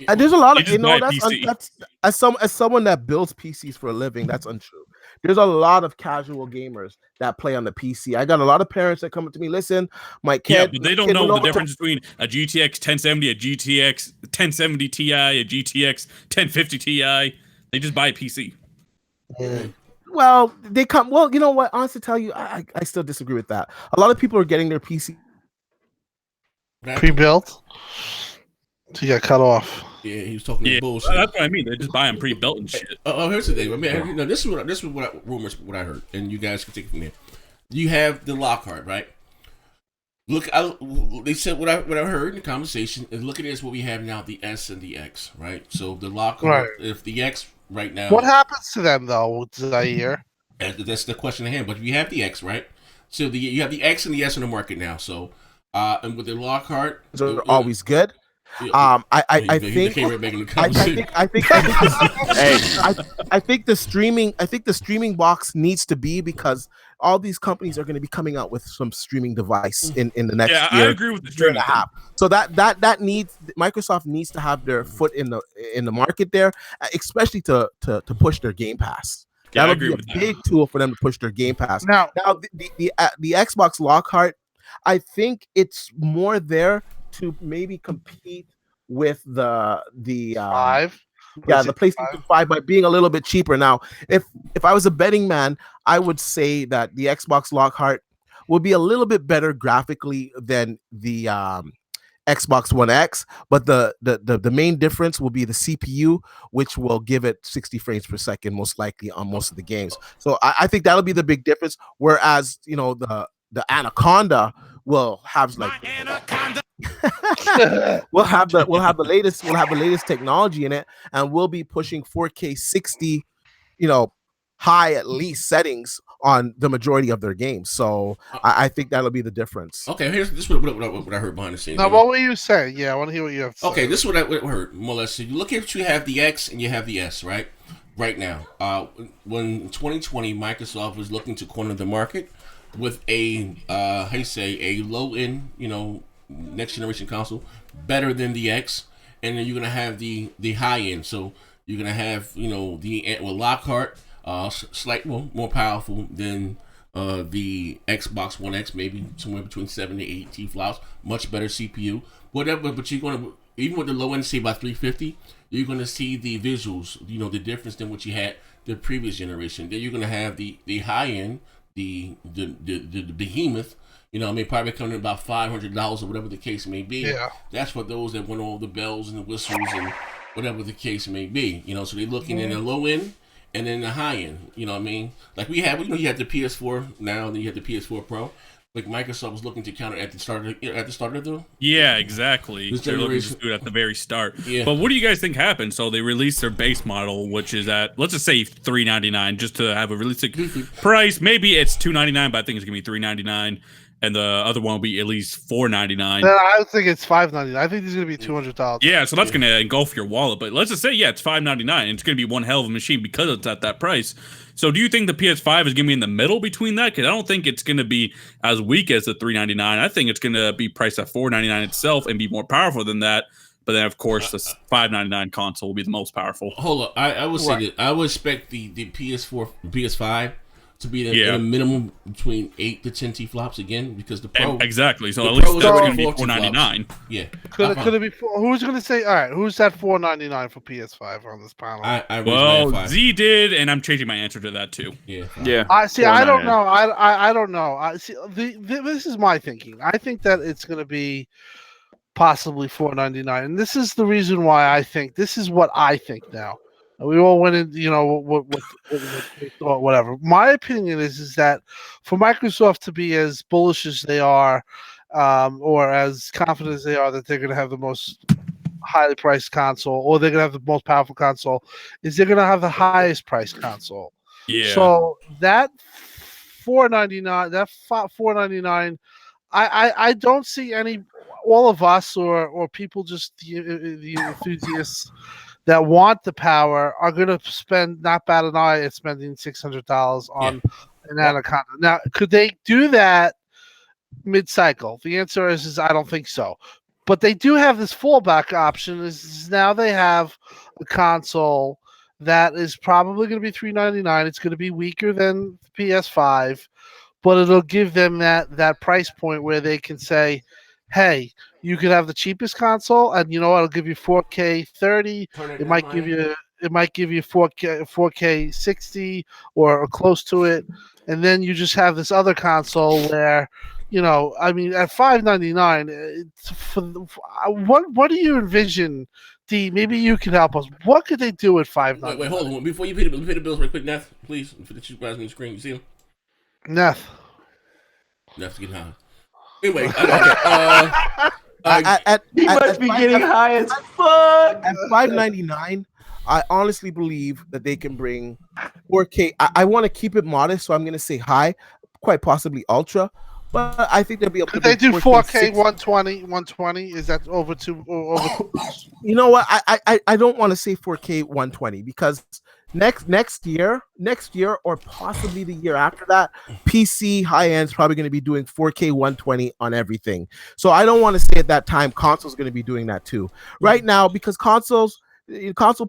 And there's a lot of They just buy a that's PC. as someone that builds PCs for a living, that's untrue. There's a lot of casual gamers that play on the PC. I got a lot of parents that come up to me, listen, my kid. Yeah, but they don't know the difference between a GTX 1070, a GTX 1070 Ti, a GTX 1050 Ti. They just buy a PC. Well, they come. Well, you know what? Honestly, tell you, I still disagree with that. A lot of people are getting their PC Pre-built. So you got cut off. Yeah, he was talking Yeah, bullshit. that's what I mean. They just buy them pre-built and shit. Here's the thing. I mean, this is what I heard, and you guys can take it from there. You have the Lockhart, right? Look, they said what I heard in the conversation is look at this what we have now, the S and the X, right? So the Lockhart, if the X right now, What happens to them though, Zaire? that's the question at hand. But you have the X, right? So you have the X and the S in the market now. So and with the Lockhart, are always good. I think the streaming box needs to be, because all these companies are going to be coming out with some streaming device in the next year. I agree with the streaming and a half. So that needs, Microsoft needs to have their foot in the market there, especially to push their Game Pass. Yeah, That'll be a big tool for them to push their Game Pass. Now the Xbox Lockhart, I think it's more there to maybe compete with the 5. The PlayStation 5 by being a little bit cheaper. Now, if I was a betting man, I would say that the Xbox Lockhart will be a little bit better graphically than the Xbox One X, but the main difference will be the CPU, which will give it 60 frames per second most likely on most of the games. So I think that'll be the big difference. Whereas the Anaconda will have we'll have the latest technology in it, and we'll be pushing 4K 60, high at least settings on the majority of their games. So I think that'll be the difference. Okay, here's this what I heard behind the scenes. Now, what were you saying? Yeah, I want to hear what you have to say. Okay, this is what I heard more or less. So you look at you have the X and you have the S, right? Right now, when in 2020 Microsoft was looking to corner the market with a low end, next generation console, better than the X, and then you're gonna have the high end. So you're gonna have the Lockhart, slightly more powerful than the Xbox One X, maybe somewhere between 7 to 8 T-flops, much better CPU, whatever. But you're gonna, even with the low end, say by 350, you're gonna see the visuals, the difference than what you had the previous generation. Then you're gonna have the high end, the behemoth, probably coming in about $500 or whatever the case may be. Yeah. That's for those that want all the bells and the whistles and whatever the case may be. So they're looking in the low end and then the high end. Like we have, you have the PS4 now, and then you have the PS4 Pro. Like Microsoft was looking to counter at the start of the. Yeah, exactly. They're looking to do it at the very start. Yeah. But what do you guys think happened? So they released their base model, which is at, let's just say $399, just to have a realistic price. Maybe it's $299, but I think it's gonna be $399, and the other one will be at least $499. I think it's $599. I think this is gonna be $200. Yeah, so that's gonna engulf your wallet. But let's just say, it's $599, and it's gonna be one hell of a machine because it's at that price. So do you think the PS5 is gonna be in the middle between that? Because I don't think it's gonna be as weak as the $399. I think it's gonna be priced at $499 itself and be more powerful than that. But then, of course, the $599 console will be the most powerful. Hold up, I would say that I would expect the PS5 to be in a minimum between 8 to 10 T-flops again, because the Pro exactly. So the at least Pro is that's already going to be 14 $499. Yeah. Could it be who's going to say? All right, who's that $499 for PS5 on this panel? Well, Z did, and I'm changing my answer to that too. Yeah. I see. I don't know. I don't know. I see. This is my thinking. I think that it's going to be possibly $4.99. And this is the reason why I think this is what I think now. We all went in, what we thought, whatever. My opinion is that for Microsoft to be as bullish as they are, or as confident as they are that they're going to have the most highly priced console, or they're going to have the most powerful console, is they're going to have the highest priced console. Yeah. So that $4.99, I don't see all of us or people just the enthusiasts that want the power are going to spend not bat an eye at spending $600 on an Anaconda. Now, could they do that mid-cycle? The answer is I don't think so. But they do have this fallback option. Is now they have a console that is probably going to be $399. It's going to be weaker than PS5, but it'll give them that price point where they can say, hey, you could have the cheapest console, and it'll give you 4K 30. It might give you 4K 60 or close to it, and then you just have this other console where, at $599, what do you envision? D, maybe you can help us. What could they do at $599? Wait, hold on. Before you pay the bills real quick, Neff, please, for the two guys on the screen. You see him? Neff's getting high. Anyway, He must be getting high as fuck. At $5.99, I honestly believe that they can bring 4K. I want to keep it modest, so I'm going to say high, quite possibly ultra. But I think they'll be able to. Could they do 4K 120? Is that over two? You know what? I don't want to say 4K 120 because next year or possibly the year after that, PC high end is probably going to be doing 4K 120 on everything. So I don't want to say at that time console's going to be doing that too. Right now, because console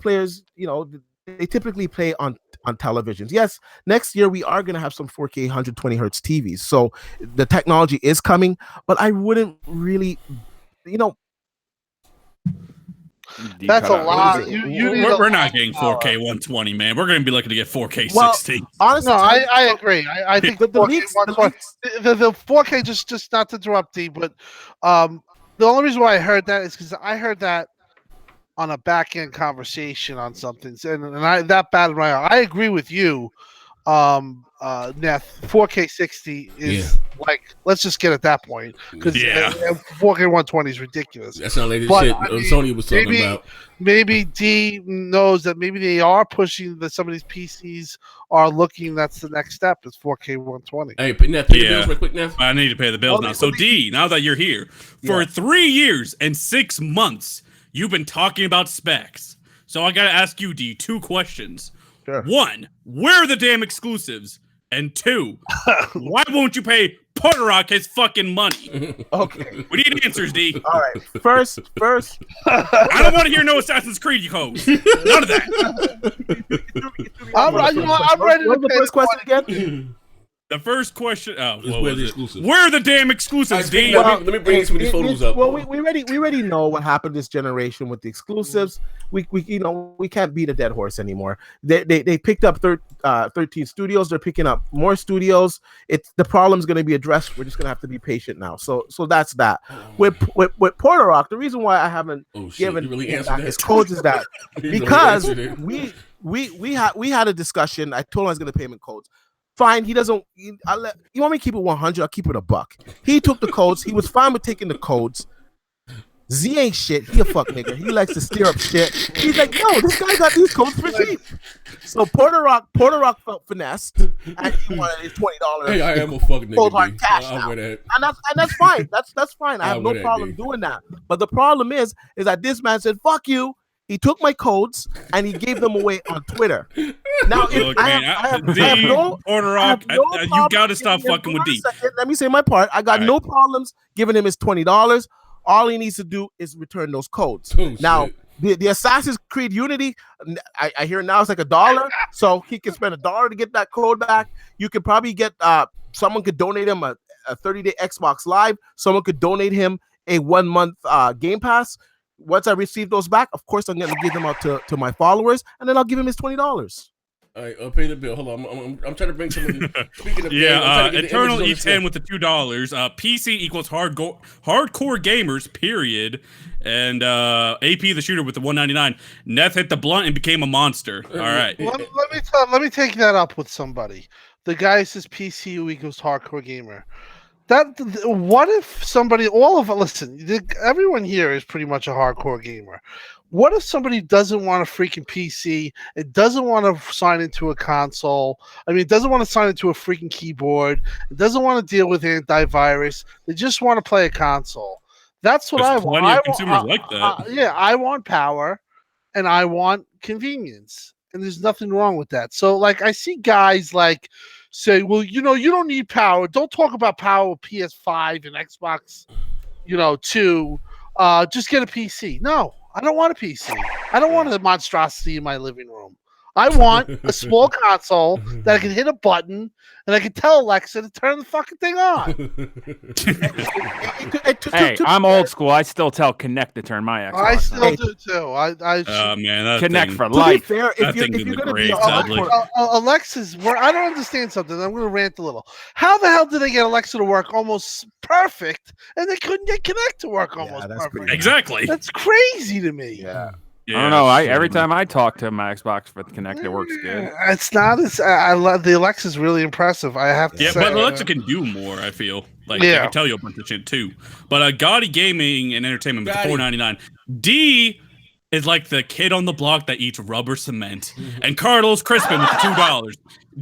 players, they typically play on televisions. Yes, next year we are going to have some 4K 120 hertz TVs. So the technology is coming, but I wouldn't really, That's a lot. We're not getting 4K 120, man. We're going to be looking to get 4K 60. Honestly, no, I agree. I think the 4K just not to interrupt D, but the only reason why I heard that is because I heard that on a back end conversation on something, and that battled my eye. I agree with you, Neff. 4K 60 is like, let's just get at that point because 4K 120 is ridiculous. That sounds like the shit Sony was talking about. Maybe D knows that maybe they are pushing that some of these PCs are looking. That's the next step is 4K 120. Hey, Neff, pay the bills real quick, Neff. I need to pay the bills now. So D, now that you're here, for 3 years and 6 months, you've been talking about specs. So I got to ask you, D, 2 questions. Sure. 1, where are the damn exclusives? And 2, why won't you pay Porterock his fucking money? Okay. We need answers, D. All right. First. I don't want to hear no Assassin's Creed codes. None of that. I'm ready to What's the pay first question again? The first question. Oh, what where was the it? exclusives? Where are the damn exclusives, D? Let me bring some of these photos up. Well, we already know what happened this generation with the exclusives. We can't beat a dead horse anymore. They picked up 13 studios. They're picking up more studios. The problem's going to be addressed. We're just going to have to be patient now. So that's that. With Porterock, the reason why I haven't given back his codes is that because we had a discussion. I told him I was going to pay him in codes. Fine, he doesn't. You want me to keep it 100? I'll keep it $1. He took the codes. He was fine with taking the codes. Z ain't shit. He a fuck nigga. He likes to steer up shit. He's like, no, this guy got these codes for cheap. So Porterock felt finessed, and he wanted his $20. Hey, I am a fuck nigga. Cash now. And that's fine. That's fine. I have no problem doing that. But the problem is that this man said, "Fuck you." He took my codes and he gave them away on Twitter. Now, Look, man, you got to stop fucking with D. Let me say my part. I got no problems giving him his $20. All he needs to do is return those codes. Now, the Assassin's Creed Unity, I hear now it's like $1, so he can spend $1 to get that code back. You could probably get someone could donate him a 30-day Xbox Live. Someone could donate him a 1-month Game Pass. Once I receive those back, of course, I'm going to give them out to my followers, and then I'll give him his $20. All right, pay the bill. Hold on, I'm trying to bring some of the. Speaking of Eternal E10 with the $2. PC equals hardcore gamers. Period. And AP the shooter with the $1.99. Neth hit the blunt and became a monster. All right. Let me take that up with somebody. The guy says PC equals hardcore gamer. What if somebody? Everyone here is pretty much a hardcore gamer. What if somebody doesn't want a freaking PC? It doesn't want to sign into a console. I mean, it doesn't want to sign into a freaking keyboard. It doesn't want to deal with antivirus. They just want to play a console. That's what I want. Plenty of consumers like that. I want power, and I want convenience, and there's nothing wrong with that. So, like, I see guys like say, "Well, you don't need power. Don't talk about power with PS5 and Xbox, 2. Just get a PC." No. I don't want a PC. I don't want a monstrosity in my living room. I want a small console that I can hit a button and I can tell Alexa to turn the fucking thing on. Hey, I'm old school. I still tell Connect to turn my Xbox I still do too. Oh man, that Connect thing, for life. Fair, that thing's in the grave, sadly. Alexa's. I don't understand something. I'm going to rant a little. How the hell did they get Alexa to work almost perfect, and they couldn't get Connect to work almost perfect? Exactly. That's crazy to me. Yeah. Yeah, I don't know. Every time I talk to my Xbox with Connect, it works good. It's not as I love the Alexa's really impressive. I have to say. Yeah, but Alexa can do more. I feel like I can tell you a bunch of shit too. But Gaudy Gaming and Entertainment with the $4.99. D is like the kid on the block that eats rubber cement, and Carlos Crispin with the $2.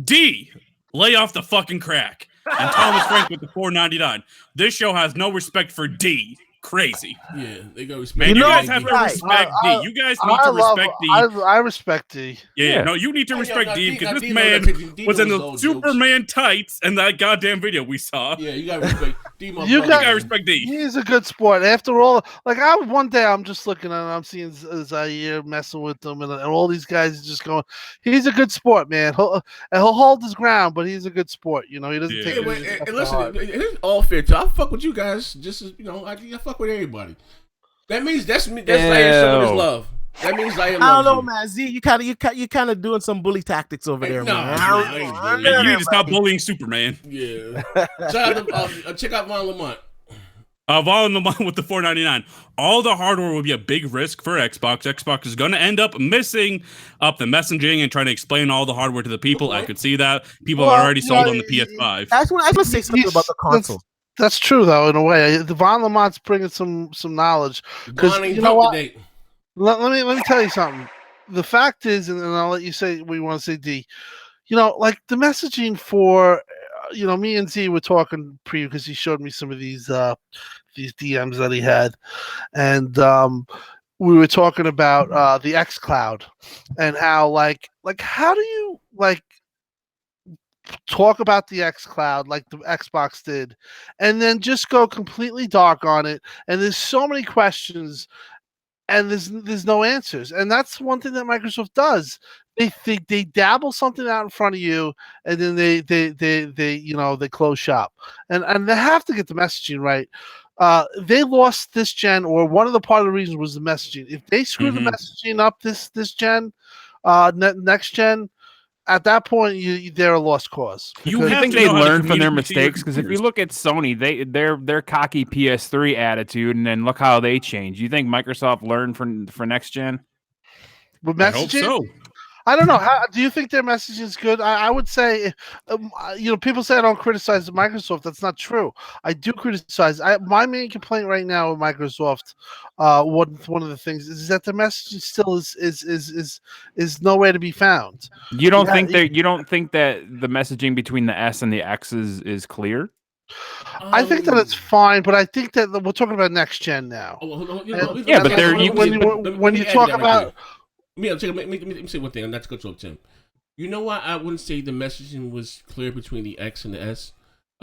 D, lay off the fucking crack, and Thomas Frank with the $4.99. This show has no respect for D. Crazy. Yeah, they go respect. Man, you guys have to respect D. You guys need to respect D. I respect D. Yeah, no, you need to respect D because this man was in the Superman tights and that goddamn video we saw. Yeah, you gotta respect D. You gotta respect D. He's a good sport. After all, like one day I'm just looking at him, I'm seeing Zaire messing with them, and all these guys are just going. He's a good sport, man. He'll hold his ground, but he's a good sport. He doesn't take it. Listen, it's all fair too. I fuck with you guys. Just as I fuck with everybody. That means that's Zaire showing his love. That means Zaire loves I don't know, you. man. Z, you kind of doing some bully tactics over there, man. You need to stop bullying Superman. Yeah. Check out Von Lamont. Von Lamont with the $4.99. All the hardware will be a big risk for Xbox. Xbox is going to end up messing up the messaging and trying to explain all the hardware to the people. I could see that. People are already sold on the PS5. I just want to say something about the console. That's true, though, in a way. The Von Lamont's bringing some knowledge. Because you know what? Let me tell you something. The fact is, and I'll let you say what you want to say, D. Like the messaging for, me and Z were talking pre because he showed me some of these DMs that he had, and we were talking about the xCloud and how like how do you talk about the xCloud like the Xbox did, and then just go completely dark on it. And there's so many questions, and there's no answers. And that's one thing that Microsoft does. They dabble something out in front of you, and then they close shop. And they have to get the messaging right. They lost this gen, or one of the part of the reasons was the messaging. If they screw the messaging up this gen, next gen. At that point, they're a lost cause. You think they learn from their mistakes? Because if you look at Sony, their cocky PS3 attitude, and then look how they changed. You think Microsoft learned for next gen? But messaging? I hope so. I don't know. Do you think their messaging is good? I would say, people say I don't criticize Microsoft. That's not true. I do criticize. My main complaint right now with Microsoft, one of the things is that the messaging still is nowhere to be found. You don't think that the messaging between the S and the X is clear? I think that it's fine, but I think that we're talking about next gen now. Yeah, but when you talk about. Let me say one thing, and not to go to Tim. You know why I wouldn't say the messaging was clear between the X and the S?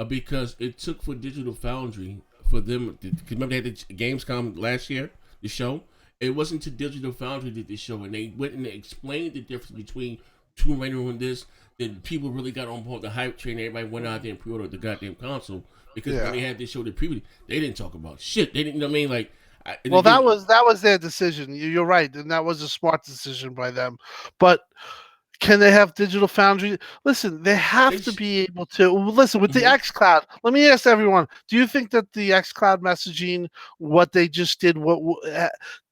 Because it took for Digital Foundry for them. Remember they had the Gamescom last year, the show. It wasn't to Digital Foundry did the show, and they went and they explained the difference between Tomb Raider and this. Then people really got on board the hype train. Everybody went out there and pre-ordered the goddamn console because when they had this show, they didn't talk about shit. They didn't. You know what I mean? Like. Well, that was their decision. You're right, and that was a smart decision by them. But Can they have Digital Foundry? Listen, they have to be able to listen with the xCloud. Let me ask everyone: do you think that the xCloud messaging, what they just did, do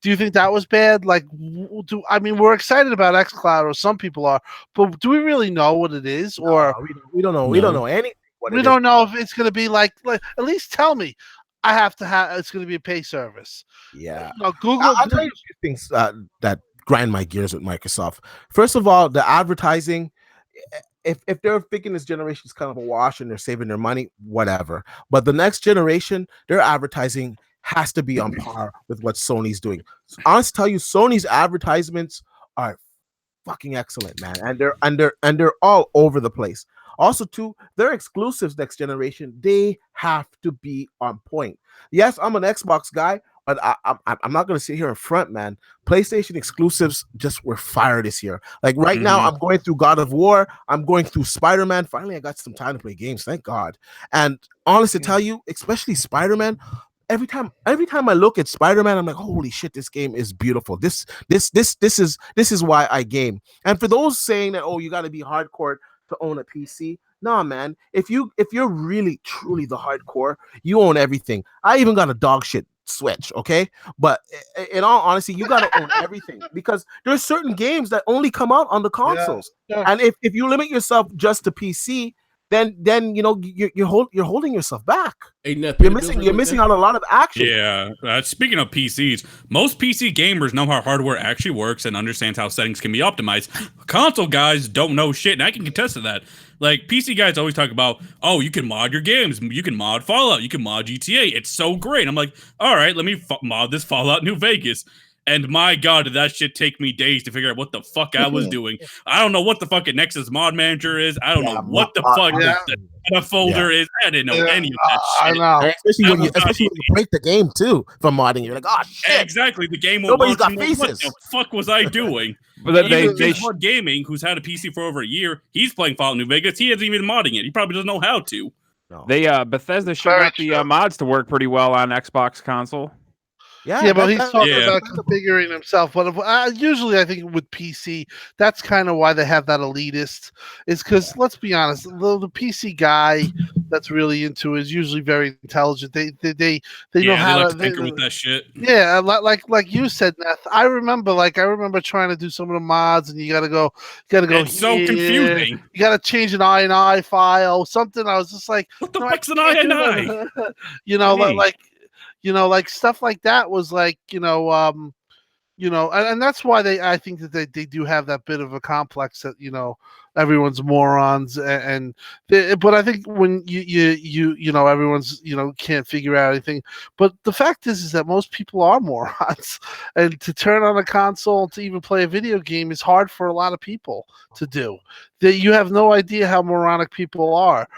you think that was bad? Like, we're excited about xCloud, or some people are, but do we really know what it is? Or we don't know. No. We don't know anything. We don't know if it's going to be like. At least tell me. I have to have. It's going to be a pay service. Yeah. Google. I'll tell you a few things that grind my gears with Microsoft. First of all, the advertising. If they're thinking this generation is kind of a wash and they're saving their money, whatever. But the next generation, their advertising has to be on par with what Sony's doing. Honestly, tell you, Sony's advertisements are fucking excellent, man, and they're all over the place. Also, too, their exclusives next generation, they have to be on point. Yes, I'm an Xbox guy, but I'm not going to sit here in front, man. PlayStation exclusives just were fire this year. Like right now, I'm going through God of War. I'm going through Spider-Man. Finally, I got some time to play games. Thank God. And honestly, to tell you, especially Spider-Man, every time I look at Spider-Man, I'm like, holy shit, this game is beautiful. This is why I game. And for those saying that, oh, you got to be hardcore to own a PC. Nah, man. If you're really truly the hardcore, you own everything. I even got a dog shit Switch, okay? But in all honesty, you gotta own everything because there's certain games that only come out on the consoles. Yeah. And if you limit yourself just to PC, then you know you're holding yourself back. You're missing out on a lot of action. Yeah. Speaking of PCs, most PC gamers know how hardware actually works and understands how settings can be optimized. Console guys don't know shit, and I can contest to that. Like, PC guys always talk about, oh, you can mod your games, you can mod Fallout, you can mod GTA. It's so great. I'm like, all right, let me mod this Fallout New Vegas. And my God, did that shit take me days to figure out what the fuck I was doing. I don't know what the fuck a Nexus mod manager is. I don't know what the fuck the folder is. I didn't know any of that shit. I know. Especially when you break the game too from modding. You're like, oh shit. Exactly. The game will Nobody's got faces. What the fuck was I doing? But Even Gaming, who's had a PC for over a year, he's playing Fallout New Vegas. He hasn't even modding it. He probably doesn't know how to. No. Bethesda should got the mods to work pretty well on Xbox console. Yeah, but he's talking about configuring himself. But usually, I think with PC, that's kind of why they have that elitist. Is because let's be honest, the PC guy that's really into it is usually very intelligent. They know how to tinker with that shit. Yeah, like you said, Neth. I remember trying to do some of the mods, and you gotta go. It's so confusing. You gotta change an INI file, something. I was just like, what the fuck's an INI? Like stuff like that was like, and that's why I think that they do have that bit of a complex that, everyone's morons but I think when you everyone's, can't figure out anything, but the fact is that most people are morons, and to turn on a console to even play a video game is hard for a lot of people to do. That you have no idea how moronic people are.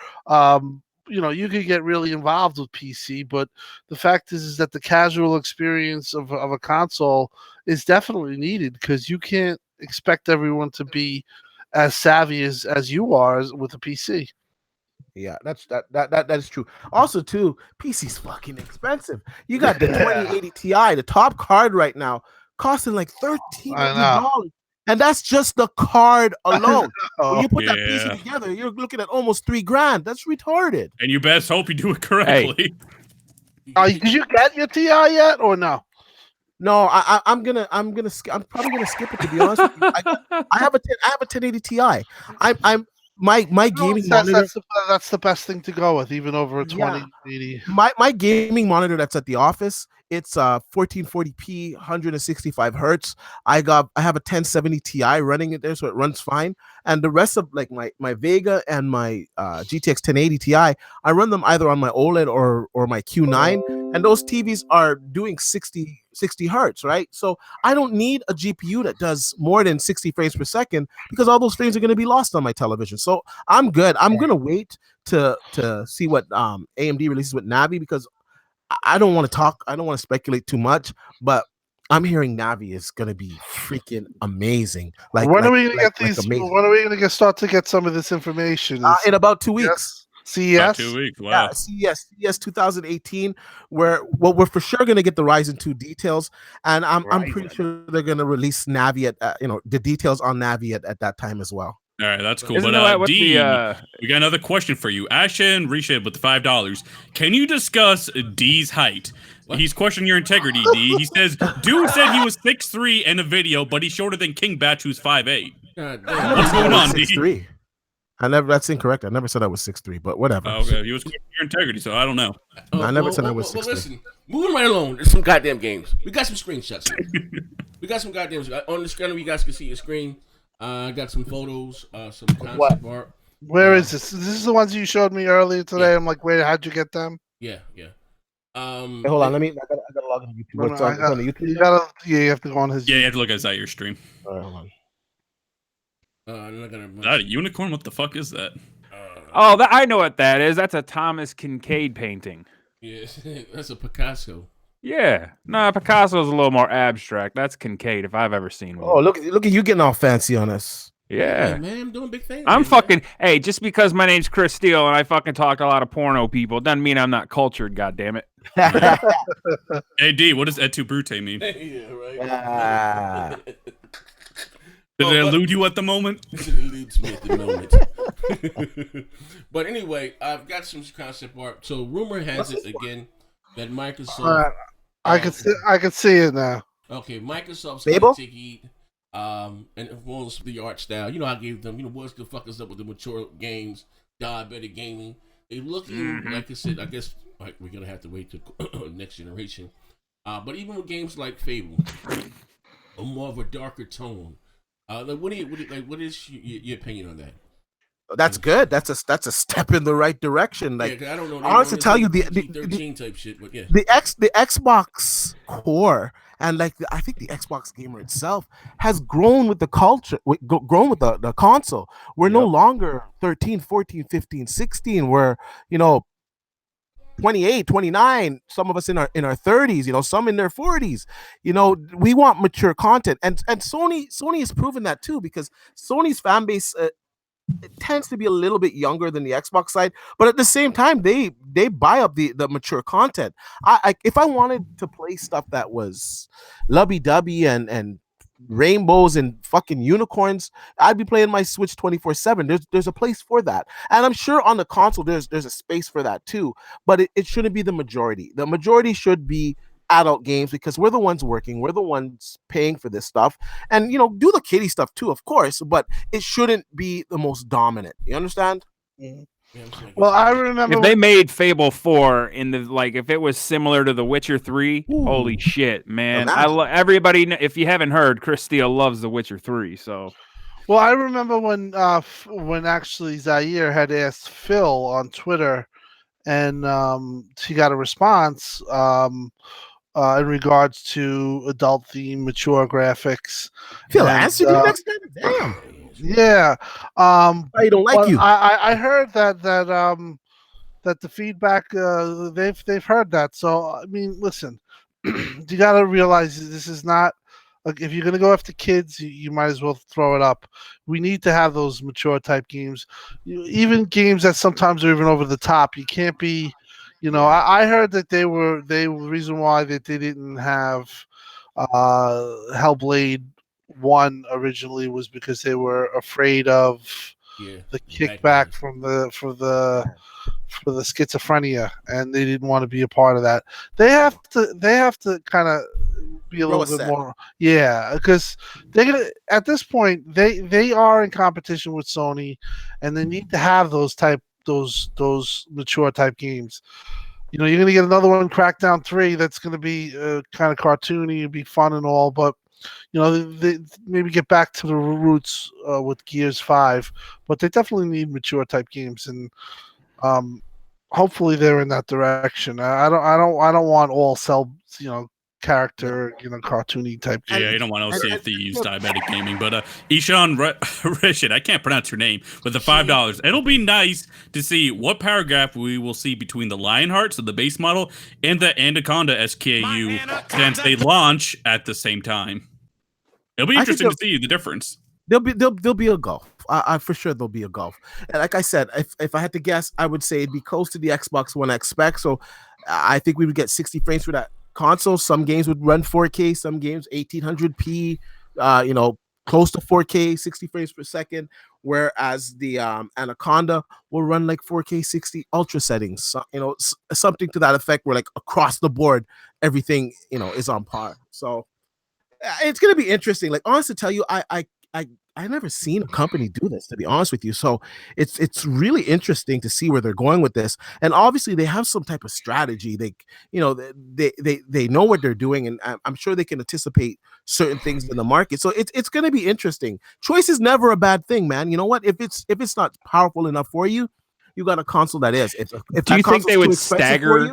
You could get really involved with PC, but the fact is that the casual experience of a console is definitely needed because you can't expect everyone to be as savvy as you are with a PC. Yeah, that is true. Also, too, PC's fucking expensive. You got the 2080 Ti, the top card right now, costing like $1,300. And that's just the card alone. When you put that PC together, you're looking at almost $3,000. That's retarded. And you best hope you do it correctly. Did you get your TI yet or no? No, I'm probably gonna skip it, to be honest with you. I have a 1080 Ti. My gaming monitor. That's the best thing to go with, even over a 2080. My gaming monitor that's at the office, it's 1440p, 165 hertz. I have a 1070 Ti running it there, so it runs fine. And the rest of like my Vega and my GTX 1080 Ti, I run them either on my OLED or my Q9, and those TVs are doing 60 hertz, right? So I don't need a GPU that does more than 60 frames per second because all those frames are going to be lost on my television. So I'm good. I'm going to wait to see what AMD releases with Navi because I don't want to speculate too much, but I'm hearing Navi is going to be freaking amazing. When are we going to get these? When are we going to start to get some of this information? In about 2 weeks. About CES. 2 weeks. Wow. Yeah, CES 2018, where we're for sure going to get the Ryzen 2 details, and I'm pretty Ryzen. sure they're going to release Navi at the details on Navi at that time as well. All right, that's cool. Isn't But that what D, the we got another question for you. Ashen Reshed with the $5. Can you discuss D's height? He's questioning your integrity, D. He says, dude said he was 6'3" in a video, but he's shorter than King Batch, who's 5'8". God damn. What's going on, D? 6'3". That's incorrect. I never said I was 6'3", but whatever. Oh, okay, he was questioning your integrity, so I don't know. I never said I was 6'3". Listen, moving right along. There's some goddamn games. We got some screenshots here. We got some goddamn on the screen. You guys can see your screen. I got some photos, some concept art. Where is this? This is the ones you showed me earlier today. Yeah. I'm like, wait, how'd you get them? Yeah. Hey, hold on. I gotta log into YouTube. What's on the YouTube? You have to go on his. Yeah, you have to look at your stream. All right, hold on. Is that a unicorn? What the fuck is that? I know what that is. That's a Thomas Kincaid painting. Yeah, that's a Picasso. Yeah. Nah, Picasso's a little more abstract. That's Kincaid if I've ever seen one. Oh, look at you getting all fancy on us. Yeah. Man, I'm doing big things. I'm fucking. Hey, just because my name's Chris Steele and I fucking talk a lot of porno people doesn't mean I'm not cultured. God damn it. Hey D, what does et tu brute mean? Yeah, right. Did it elude you at the moment? It eludes me at the moment. But anyway, I've got some concept art. So rumor has it again that Microsoft. I can see it now. Okay, Microsoft's Fable? gonna take heat. And influence the art style. You know, I gave them. What's the fuck is up with the mature games, diabetic gaming? They looking like I said. I guess we're gonna have to wait to next generation. But even with games like Fable, a more of a darker tone. What is your opinion on that? That's good. That's a step in the right direction. Like, I don't know. I honestly tell you the 13 type shit, but yeah. The Xbox core and like I think the Xbox gamer itself has grown with the culture, grown with the console. We're no longer 13, 14, 15, 16. We're 28, 29, some of us in our 30s, some in their 40s. We want mature content, and Sony has proven that too, because Sony's fan base it tends to be a little bit younger than the Xbox side, but at the same time they buy up the mature content. If I wanted to play stuff that was lovey-dovey and rainbows and fucking unicorns, I'd be playing my Switch 24/7. There's a place for that, and I'm sure on the console there's a space for that too, but it shouldn't be the majority. The majority should be adult games, because we're the ones working, we're the ones paying for this stuff, and do the kiddie stuff too, of course, but it shouldn't be the most dominant. You understand? Mm-hmm. Well, I remember if they made Fable 4 if it was similar to The Witcher 3, holy shit, man! Everybody, if you haven't heard, Chris Steele loves The Witcher 3. So, well, I remember when actually Zaire had asked Phil on Twitter, and he got a response in regards to adult theme, mature graphics. Phil answered you next time. Damn. Yeah. I don't like you. I heard that the feedback they've heard that. So I mean, listen, you got to realize this is not like, if you're gonna go after kids, you might as well throw it up. We need to have those mature type games, even games that sometimes are even over the top. You can't be, I heard that the reason why that they didn't have Hellblade 1 originally was because they were afraid of the kickback for the schizophrenia, and they didn't want to be a part of that. They have to kind of be a little bit more, because they're gonna, at this point they are in competition with Sony, and they need to have those mature type games. You're gonna get another one, Crackdown 3, that's gonna be kind of cartoony, it'd be fun and all, but they maybe get back to the roots with Gears 5, but they definitely need mature type games, and hopefully they're in that direction. I don't want all cell character cartoony type games. Yeah, you don't want Sea of Thieves, diabetic gaming, but Ishan Rishid, I can't pronounce your name, with the $5. It'll be nice to see what paragraph we will see between the Lionheart, so the base model, and the Anaconda SKU, since they launch at the same time. It'll be interesting to see the difference. There'll be a gulf. I for sure there'll be a golf. And like I said, if I had to guess, I would say it'd be close to the Xbox One X spec. So I think we would get 60 frames for that console. Some games would run 4K, some games 1800p, close to 4K, 60 frames per second. Whereas the Anaconda will run like 4K 60 ultra settings. So, something to that effect where like across the board, everything, is on par. So it's gonna be interesting. Like, honestly, to tell you, I never seen a company do this, to be honest with you. So it's really interesting to see where they're going with this. And obviously they have some type of strategy. They know what they're doing, and I'm sure they can anticipate certain things in the market. So it's going to be interesting. Choice is never a bad thing, man. You know what? If it's not powerful enough for you, you got a console that is. If do you think they would stagger?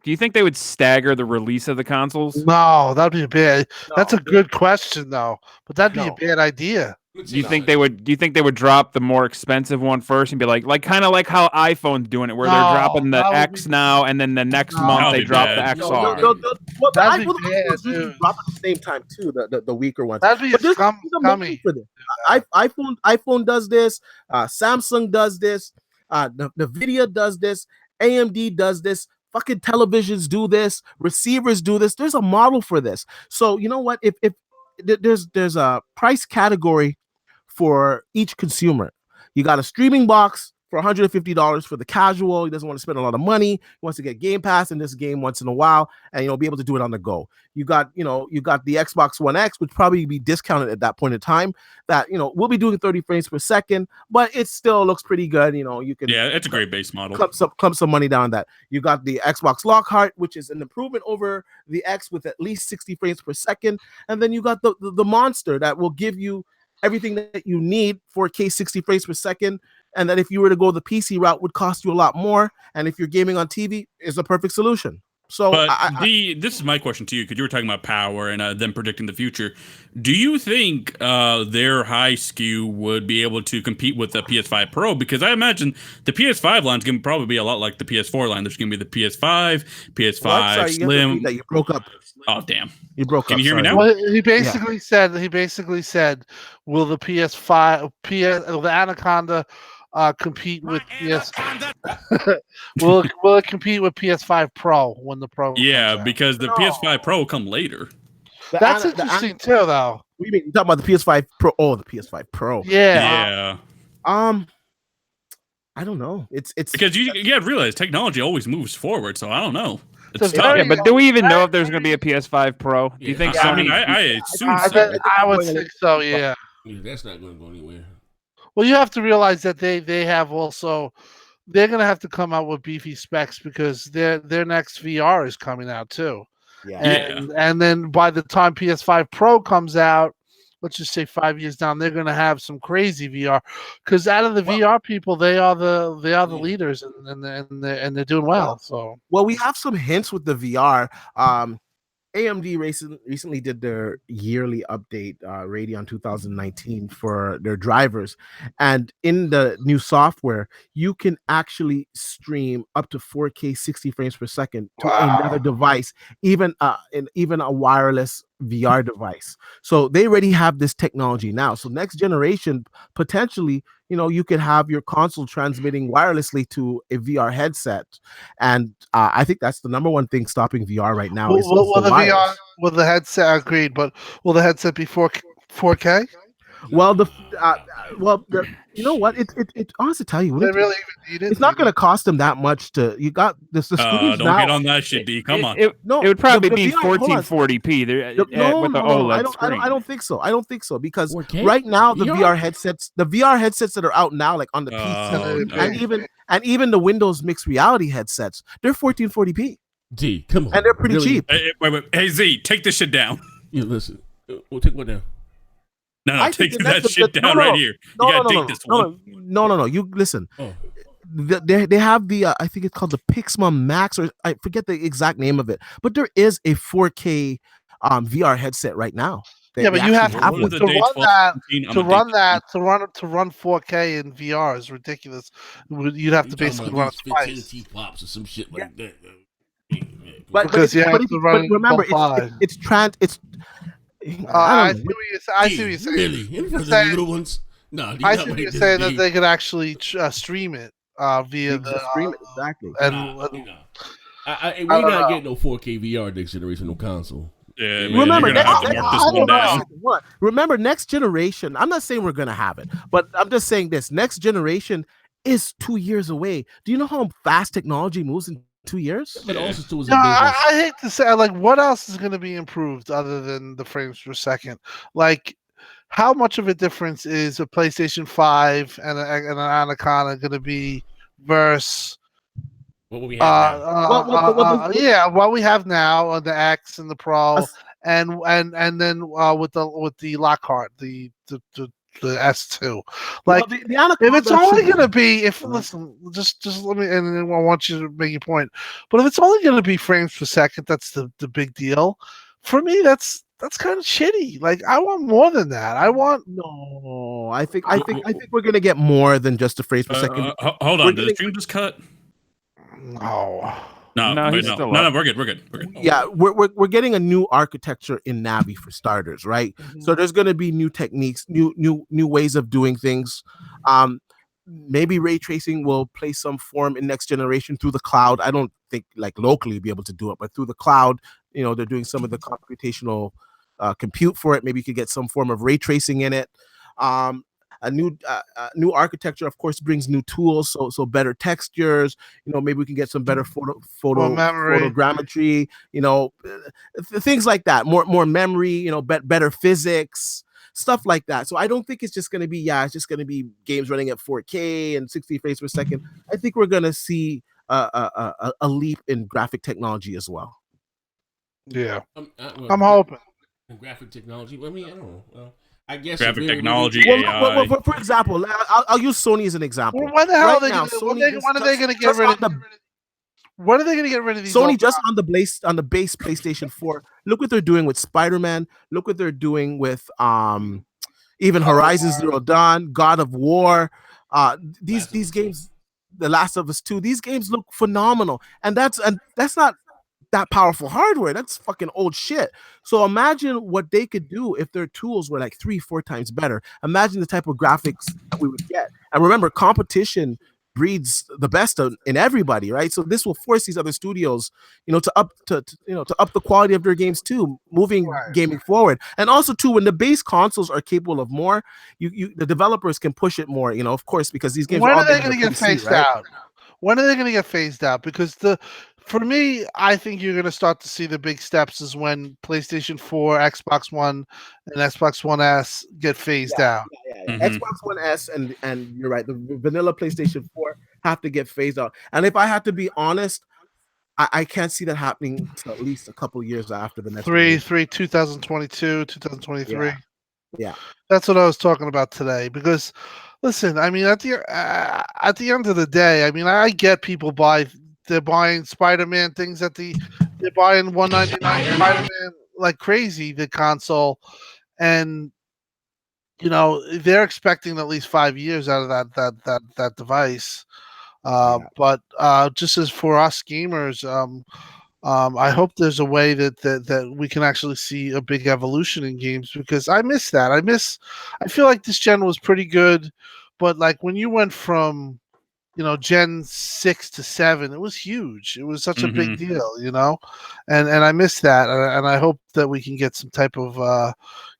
Do you think they would stagger the release of the consoles? No, that'd be bad. That's a good question, though. But that'd be a bad idea. Do you think they would? Do you think they would drop the more expensive one first and be like kind of like how iPhone's doing it, where they're dropping the X now, and then the next month they drop the XR? Well, the iPhones usually drop at the same time too. The weaker ones. That'd be scummy. iPhone does this. Samsung does this. Nvidia does this. AMD does this. Fucking televisions do this. Receivers do this. There's a model for this. So you know what? If there's a price category for each consumer. You got a streaming box for $150 for the casual. He doesn't want to spend a lot of money. He wants to get Game Pass in this game once in a while, and be able to do it on the go. You got the Xbox One X, which probably be discounted at that point in time. That we'll be doing 30 frames per second, but it still looks pretty good. You can it's a great base model. Clump some money down that. You got the Xbox Lockhart, which is an improvement over the X with at least 60 frames per second, and then you got the monster that will give you everything that you need, 4K 60 frames per second, and that if you were to go the PC route would cost you a lot more, and if you're gaming on TV is a perfect solution. So this is my question to you, because you were talking about power and them predicting the future. Do you think their high SKU would be able to compete with the PS5 Pro? Because I imagine the PS5 line is going to probably be a lot like the PS4 line. There's going to be the PS5, PS5 Slim. You broke up. Oh damn! You broke up. Can you hear me now? Well, he basically said, will the PS5, the Anaconda compete with PS? will it compete with PS5 Pro when the Pro? Yeah, because the PS5 Pro will come later. That's interesting too, though. What do you mean? You're talking about the PS5 Pro? Oh, the PS5 Pro. Yeah. I don't know. It's because you got to realize technology always moves forward. So I don't know. It's tough. Yeah, but do we even know if there's going to be a PS5 Pro? Do you think Sony? I assume so. I would think so. Yeah. That's not going to go anywhere. Well, you have to realize that they have also, they're going to have to come out with beefy specs because their next VR is coming out too. And then by the time PS5 Pro comes out, let's just say 5 years down, they're going to have some crazy VR, because out of the VR people, they are the leaders, and they're doing well. So we have some hints with the VR. AMD recently did their yearly update, Radeon 2019, for their drivers, and in the new software, you can actually stream up to 4K 60 frames per second to another device, even a wireless VR device. So they already have this technology now. So next generation, potentially, you could have your console transmitting wirelessly to a VR headset, and I think that's the number one thing stopping VR right now. Will the VR, will the headset, agreed, but will the headset be 4K? Well, you know what? It honestly tell you, they really even need it. It's not going to cost them that much to. You got this. Don't get on that shit, D. Come on. It would probably be 1440p with the OLED screen. I don't think so. I don't think so, because right now the VR headsets that are out now, like on the PC, and even the Windows mixed reality headsets, they're 1440p. D, come on, and they're pretty cheap. Wait. Hey Z, take this shit down. Yeah, listen. We'll take one down. No, take that shit down right here. You gotta take this one. No. You listen. Oh. They have the I think it's called the Pixma Max, or I forget the exact name of it, but there is a 4K VR headset right now. Yeah, but you have to run 4K in VR is ridiculous. You'd have to basically run it twice. T-pops or some shit like that. But remember, it's I see what you're saying. Really? The little ones. No, I think you're saying that they could actually stream it via the stream it exactly. we not getting no 4K VR next generation no console. Yeah, man, Remember, you're gonna have to mark this one down. Remember, next generation. I'm not saying we're gonna have it, but I'm just saying this: next generation is 2 years away. Do you know how fast technology moves in 2 years? But also too is I hate to say, like, what else is going to be improved other than the frames per second? Like, how much of a difference is a PlayStation 5 and an Anaconda going to be versus what we have now? what we have now on the X and the Pro, and then with the Lockhart, the S2. Like, the if it's only going to be, listen, just let me, and then I want you to make your point. But if it's only going to be frames per second, that's the big deal. For me, that's kind of shitty. Like, I want more than that. No. I think we're going to get more than just the frames per second. Hold on, did the stream just cut? No. No, we're good. Yeah, we're getting a new architecture in Navi for starters, right? Mm-hmm. So there's going to be new techniques, new ways of doing things. Maybe ray tracing will play some form in next generation through the cloud. I don't think like locally be able to do it, but through the cloud, they're doing some of the computational compute for it. Maybe you could get some form of ray tracing in it. A new architecture, of course, brings new tools, so better textures. Maybe we can get some better photogrammetry. Things like that. More memory. Better physics, stuff like that. So I don't think it's just going to be it's just going to be games running at 4K and 60 frames per second. I think we're going to see a leap in graphic technology as well. Yeah, I'm hoping. Graphic technology. I mean, I don't know. I guess graphic technology, AI. For example, I'll use Sony as an example. When the hell when are they going to get rid of? When are they going to get rid of these? Sony just on the base PlayStation 4. Look what they're doing with Spider-Man. Look what they're doing with even Horizon Zero Dawn, God of War. These games, The Last of Us 2. These games look phenomenal, and that's not that powerful hardware. That's fucking old shit. So imagine what they could do if their tools were like 3-4 times better. Imagine the type of graphics that we would get. And remember, competition breeds the best in everybody, right? So this will force these other studios, to up the quality of their games too, moving gaming forward. And also too, when the base consoles are capable of more, the developers can push it more, of course, because these games when are they going to get phased out? When are they going to get phased out? Because for me, I think you're going to start to see the big steps is when PlayStation 4, Xbox One, and Xbox One S get phased out. Mm-hmm. Xbox One S and you're right, the vanilla PlayStation 4 have to get phased out. And if I had to be honest, I can't see that happening until at least a couple years after the next 2022, 2023. Yeah. That's what I was talking about today. Because, listen, I mean, at the end of the day, I mean, I get people they're buying Spider-Man things they're buying $199 Spider-Man like crazy, the console, and they're expecting at least 5 years out of that device. But just as for us gamers, I hope there's a way that we can actually see a big evolution in games, because I miss that. I feel like this gen was pretty good, but like when you went from Gen 6 to 7, it was huge. It was such a big deal, and I miss that. And I hope that we can get some type of,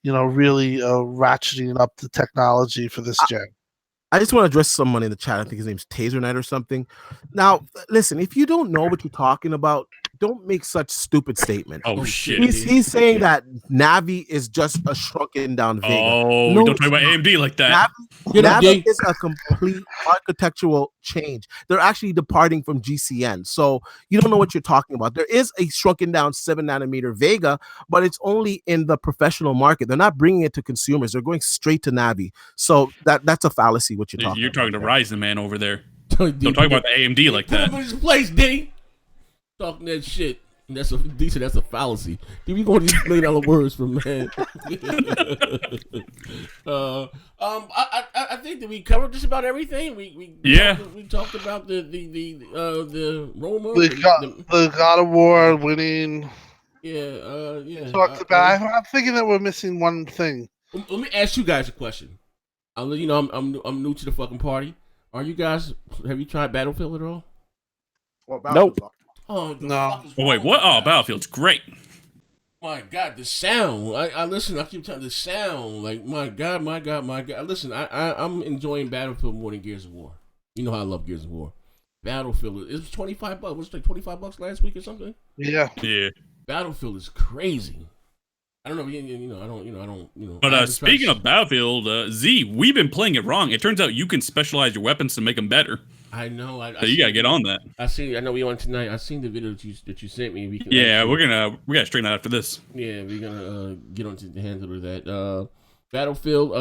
really ratcheting up the technology for this gen. I just want to address someone in the chat. I think his name's Taser Knight or something. Now, listen, if you don't know what you're talking about, don't make such stupid statements. Oh shit! He's saying that Navi is just a shrunken down Vega. Oh, no, don't talk about AMD like that. Navi is a complete architectural change. They're actually departing from GCN, so you don't know what you're talking about. There is a shrunken down 7nm Vega, but it's only in the professional market. They're not bringing it to consumers. They're going straight to Navi. So that's a fallacy. What you're talking? You're talking about to Ryzen man over there. Don't talk about the AMD like that. Put him in his place, D. Talking that shit. That's a fallacy. Dude, we going to these $1 million words from man. I think that we covered just about everything. We talked about the Roma, the God of War winning. Yeah. Talked about. I'm thinking that we're missing one thing. Let me ask you guys a question. I'm new to the fucking party. Are you guys? Have you tried Battlefield at all? Well, Nope. Oh No. fuck is Oh, wait, wrong what? with Oh, you guys? Battlefield's great. My God, the sound. I listen. I keep telling the sound. Like my God. Listen, I'm enjoying Battlefield more than Gears of War. You know how I love Gears of War. Battlefield. It was $25. Was it like $25 last week or something? Yeah. Yeah. Battlefield is crazy. I don't know. I don't. But speaking of Battlefield, Z, we've been playing it wrong. It turns out you can specialize your weapons to make them better. I know. So you gotta get on that. I know we on tonight. I seen the video that you sent me. We gotta straighten that after this. Yeah, we're gonna get on to the handle of that. Battlefield.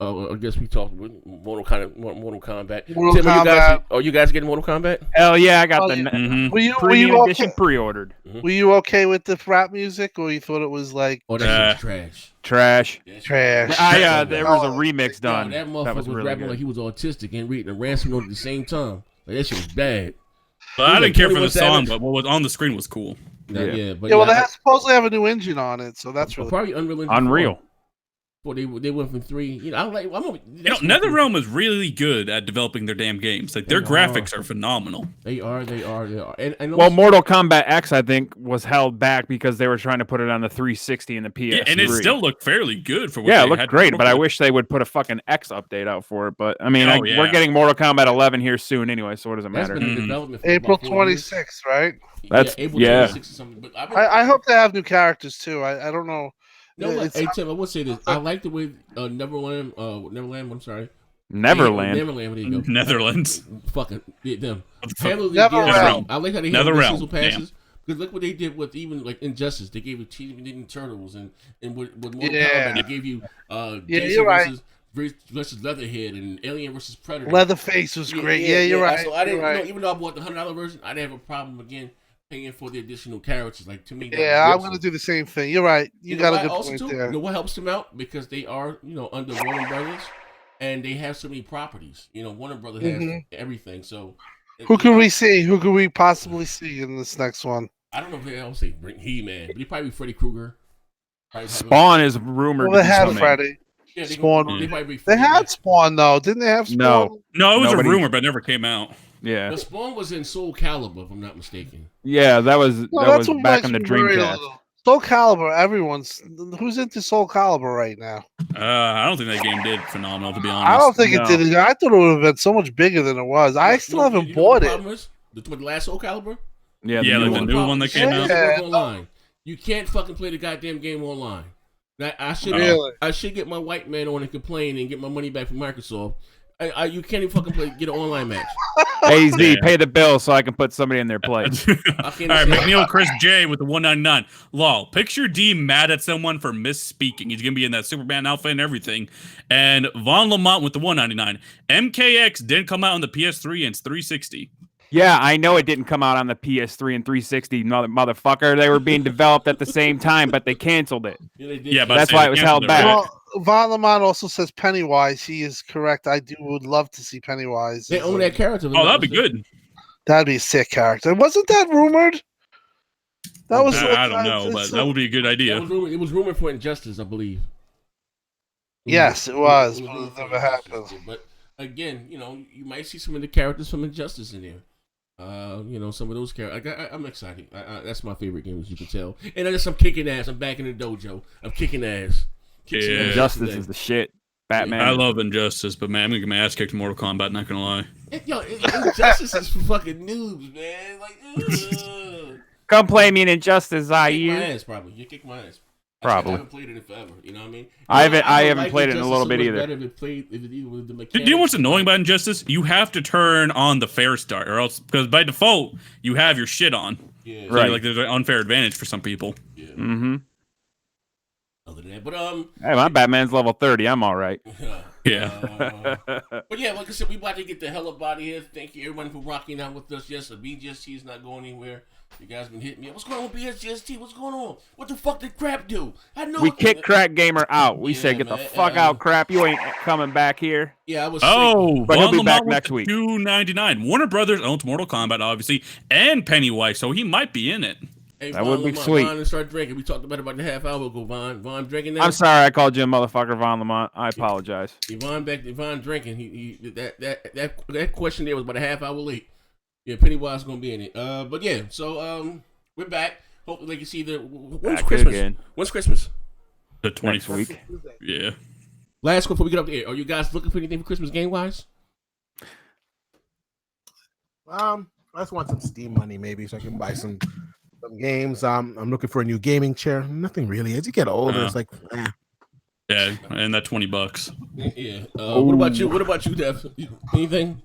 I guess we talked with Mortal Kombat. Mortal Kombat. You guys getting Mortal Kombat? Hell yeah, I got Oh, the yeah. Were premium you edition okay? pre-ordered. Were you okay with the rap music, or you thought it was like Oh, that shit's trash. Trash. trash? There was a remix Yo, done. that motherfucker That was really rapping good. like he was autistic and reading a ransom note at the same time. Like that shit was bad. But I didn't care for the 21 song, Savage. but what was on the screen was cool. Yeah, but Yeah, well, they supposedly have a new engine on it, so that's really. probably Unreal Engine Unreal. 4. Well, they went from 3. You know, NetherRealm is really good at developing their damn games. Like their graphics are phenomenal. They are. And Well, Mortal Kombat X, I think, was held back because they were trying to put it on the 360 and the PS3. Yeah, and it still looked fairly good for what yeah, they it looked had great, to but I work with. wish they would put a fucking X update out for it. But I mean, Oh, yeah. we're getting Mortal Kombat 11 here soon anyway, so what does it that's matter? been in development for April about 4 years. 26th, right? That's- April yeah. 26th or something. But I hope they have new characters too. I don't know. You know what? It's- Hey Tim, I will say this. I like the way Neverland. I'm sorry. Neverland. Neverland. There you go. Netherlands. Fucking them. the fuck? Handle the Neverrealm. DLC. I like how they handle the Neverrealm, season passes. Because look what they did with even like Injustice. They gave you Teenage Mutant Turtles, and with Mortal Kombat, they gave you Jason you're right. versus Leatherhead and Alien versus Predator. Leatherface was great. Yeah, you're right. So I didn't, You're right. you know, even though I bought the $100 version, I didn't have a problem again paying for the additional characters. Like to me, that Yeah, I'm was gonna do the same thing. You're right. You know got a why good also point too? there. You know what helps them out because they are under Warner Brothers, and they have so many properties. Warner Brothers has everything. So Who can we see? Who could we possibly see in this next one? I don't know if they'll say bring He-Man, but he probably be Freddy Krueger. Spawn is rumored Well, to they be had coming. Freddy. Yeah, Spawn. They probably be They Freddy. had Spawn though, didn't they have Spawn? No. No, it was Nobody- a rumor, but it never came out. Yeah, The Spawn was in Soul Calibur, if I'm not mistaken. yeah, that was Well, that was what back makes on the me worry a Dreamcast. little. Soul Calibur, who's into Soul Calibur right now? I don't think that game did phenomenal, to be honest. I don't think No. it did. I thought it would have been so much bigger than it was. I still haven't You know what bought the it. problem is? The last Soul Calibur? Yeah, Yeah, the like new the one. new one that came It out. doesn't work online. You can't fucking play the goddamn game online. Now, I should get my white man on and complain and get my money back from Microsoft. You can't even fucking get an online match. Hey Z, Yeah. pay the bill so I can put somebody in their place. All I can't right, say- McNeil Chris J with the 199. Lol. Picture D mad at someone for misspeaking. He's gonna be in that Superman outfit and everything. And Von Lamont with the 199. MKX didn't come out on the PS3 and it's 360. Yeah, I know it didn't come out on the PS3 and 360, motherfucker. They were being developed at the same time, but they canceled it. Yeah, they did. Yeah, but That's why it was held back. Well, Von Lamont also says Pennywise. He is correct. I would love to see Pennywise. They own that character. Oh, that'd be good. That'd be a sick character. Wasn't that rumored? That was. I don't know, but that would be a good idea. It was rumored for Injustice, I believe. Yes, it was, but it never happened. But again, you might see some of the characters from Injustice in there. Some of those characters. I'm excited. That's my favorite game, as you can tell. And I'm kicking ass. I'm back in the dojo. I'm kicking ass. Kick some Yeah. ass Justice today. is the shit. Batman. I love Injustice, but man, I'm gonna get my ass kicked in Mortal Kombat, not gonna lie. Injustice is for fucking noobs, man. Like, ugh. Come play me in Injustice, Kick my Zaire. ass, probably. You kick my ass. Probably. I haven't played it in forever. You know what I mean? I would haven't like played it in a Injustice little so bit much either. better if it either with the Do mechanics. you know what's annoying about Injustice? You have to turn on the fair start, or else, because by default, you have your shit on. Yeah. So, Right. like, there's an unfair advantage for some people. Yeah. Mm-hmm. Other than that, but Hey, my Batman's level 30. I'm all right. Yeah. But yeah, like I said, we about to get the hell up out of here. Thank you everyone for rocking out with us. Yes, the BGST is not going anywhere. You guys been hitting me up. What's going on with BGST? What's going on? What the fuck did Crap do? I know We kicked Crapgamer out. We Yeah, said, get the man, fuck out, Crap. You ain't coming back here. Yeah, I was Oh, But he'll Von be back Lamont with next the week. $2.99. Warner Brothers owns Mortal Kombat, obviously, and Pennywise, so he might be in it. Hey, That Von would be Lamont, sweet. Von, and start drinking. We talked about the half hour ago. Von drinking now. I'm sorry I called you a motherfucker, Von Lamont. I apologize. Von drinking. That question there was about a half hour late. Yeah, Pennywise is gonna be in it. But yeah, so we're back. Hopefully, they can see when's Back Christmas? again. When's Christmas? The Next 20th week. Yeah. Last one before we get up there. Are you guys looking for anything for Christmas game wise? I just want some Steam money, maybe, so I can buy some games. I'm looking for a new gaming chair. Nothing really. As you get older, it's like, Yeah, and that $20. Yeah. What about you? What about you, Dev? Anything?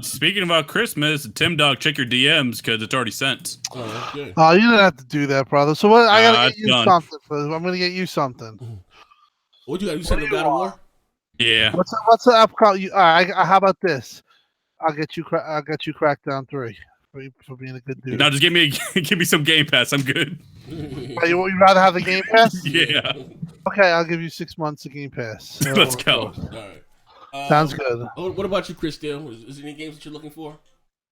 Speaking about Christmas, Tim Dog, check your DMs because it's already sent. Oh, that's good. Oh, you didn't have to do that, brother. So what? I gotta it's get you done. something. I'm gonna get you something. What you got? You said the God of War? Yeah. What's the upcoming? All right. How about this? I'll get you Crackdown 3 for being a good dude. Now just give me some Game Pass. I'm good. You'd rather have the Game Pass? Yeah. Okay, I'll give you 6 months of Game Pass. Let's go. All right. Sounds good. What about you, Chris? Still, is there any games that you're looking for?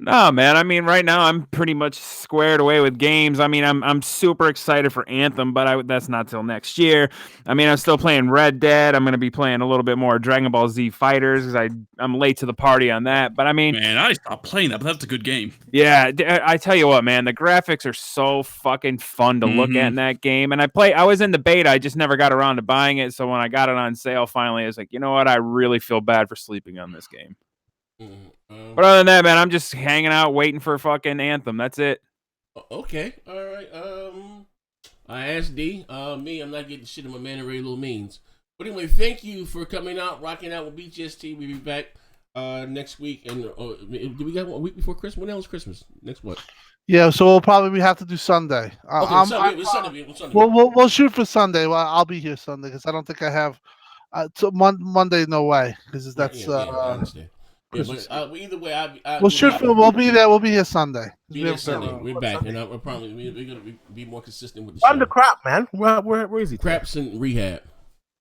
No, man. I mean, right now I'm pretty much squared away with games. I mean, I'm super excited for Anthem, but that's not till next year. I mean, I'm still playing Red Dead. I'm going to be playing a little bit more Dragon Ball Z Fighters because I'm late to the party on that. But I mean, Man, I stopped playing that, but that's a good game. yeah, I tell you what, man, the graphics are so fucking fun to look at in that game. And I was in the beta. I just never got around to buying it. So when I got it on sale, finally, I was like, you know what? I really feel bad for sleeping on this game. But other than that, man, I'm just hanging out waiting for fucking Anthem. That's it. Okay, all right. I asked D. Me, I'm not getting shit in my man Ray Little Means. But anyway, thank you for coming out, rocking out with BGST. We'll be back next week. And do we got a week before Christmas? When else is Christmas? Next what? Yeah, so we'll probably have to do Sunday. Okay, Sunday. We'll shoot for Sunday. Well, I'll be here Sunday because I don't think I have. So Monday, no way, because that's. I understand. Yeah, but either way, we'll be there. We'll be here Sunday. We're back, and we're probably we're gonna be more consistent with the I'm show. the crap, man. Where is he? Crap's in rehab.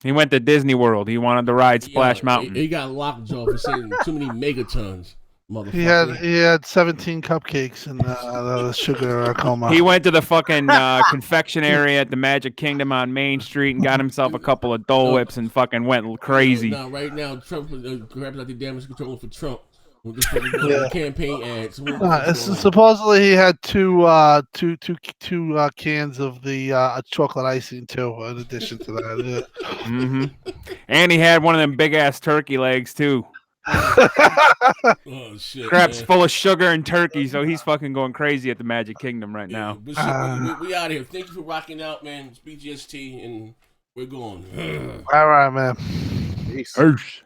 He went to Disney World. He wanted to ride Splash Mountain. He got lockjaw for saying too many megatons. Motherfucker. He had 17 cupcakes and the sugar coma. He went to the fucking confectionery at the Magic Kingdom on Main Street and got himself a couple of Dole Whips and fucking went crazy. No, right now, Trump grabs out the damage control for Trump. With campaign ads. Supposedly he had two cans of the chocolate icing too, in addition to that. Mm-hmm. And he had one of them big ass turkey legs too. Oh shit! Crap's full of sugar and turkey, so he's fucking going crazy at the Magic Kingdom right now. But shit, we out of here. Thank you for rocking out, man. It's BGST, and we're going. All right, man. Peace. Arsh.